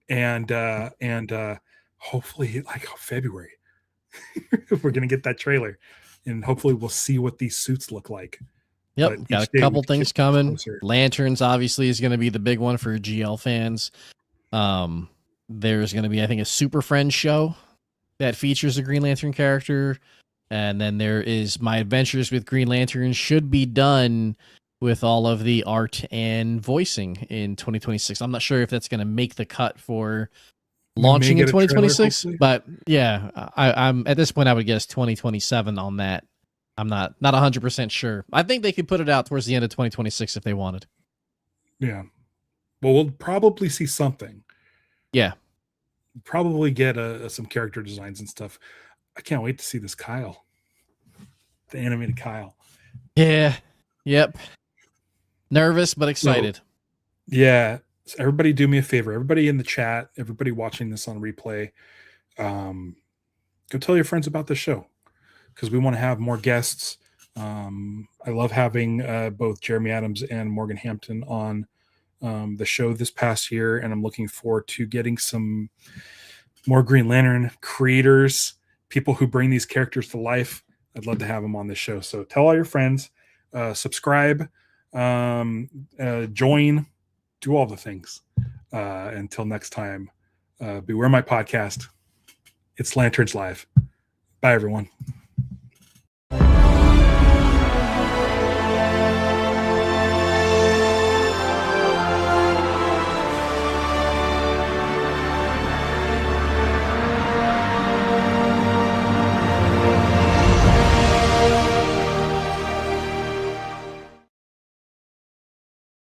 [SPEAKER 1] And hopefully, like, February, we're going to get that trailer, and hopefully we'll see what these suits look like.
[SPEAKER 2] Yep,
[SPEAKER 1] But
[SPEAKER 2] got a couple things coming.
[SPEAKER 1] Closer.
[SPEAKER 2] Lanterns obviously is going to be the big one for GL fans. There's going to be, I think, a Super Friends show that features a Green Lantern character, and then there is My Adventures with Green Lantern should be done with all of the art and voicing in 2026. I'm not sure if that's going to make the cut for launching in 2026, but yeah, I'm at this point I would guess 2027 on that. I'm not 100% sure. I think they could put it out towards the end of 2026 if they wanted.
[SPEAKER 1] Yeah. Well, we'll probably see something.
[SPEAKER 2] Yeah.
[SPEAKER 1] Probably get some character designs and stuff. I can't wait to see this Kyle, the animated Kyle.
[SPEAKER 2] Yeah. Yep. Nervous but excited.
[SPEAKER 1] So, yeah. So everybody, do me a favor. Everybody in the chat, everybody watching this on replay, go tell your friends about the show, because we want to have more guests. I love having both Jeremy Adams and Morgan Hampton on the show this past year, and I'm looking forward to getting some more Green Lantern creators, people who bring these characters to life. I'd love to have them on the show. So tell all your friends, subscribe, join, do all the things. Until next time, beware my podcast. It's Lanterns Live. Bye, everyone.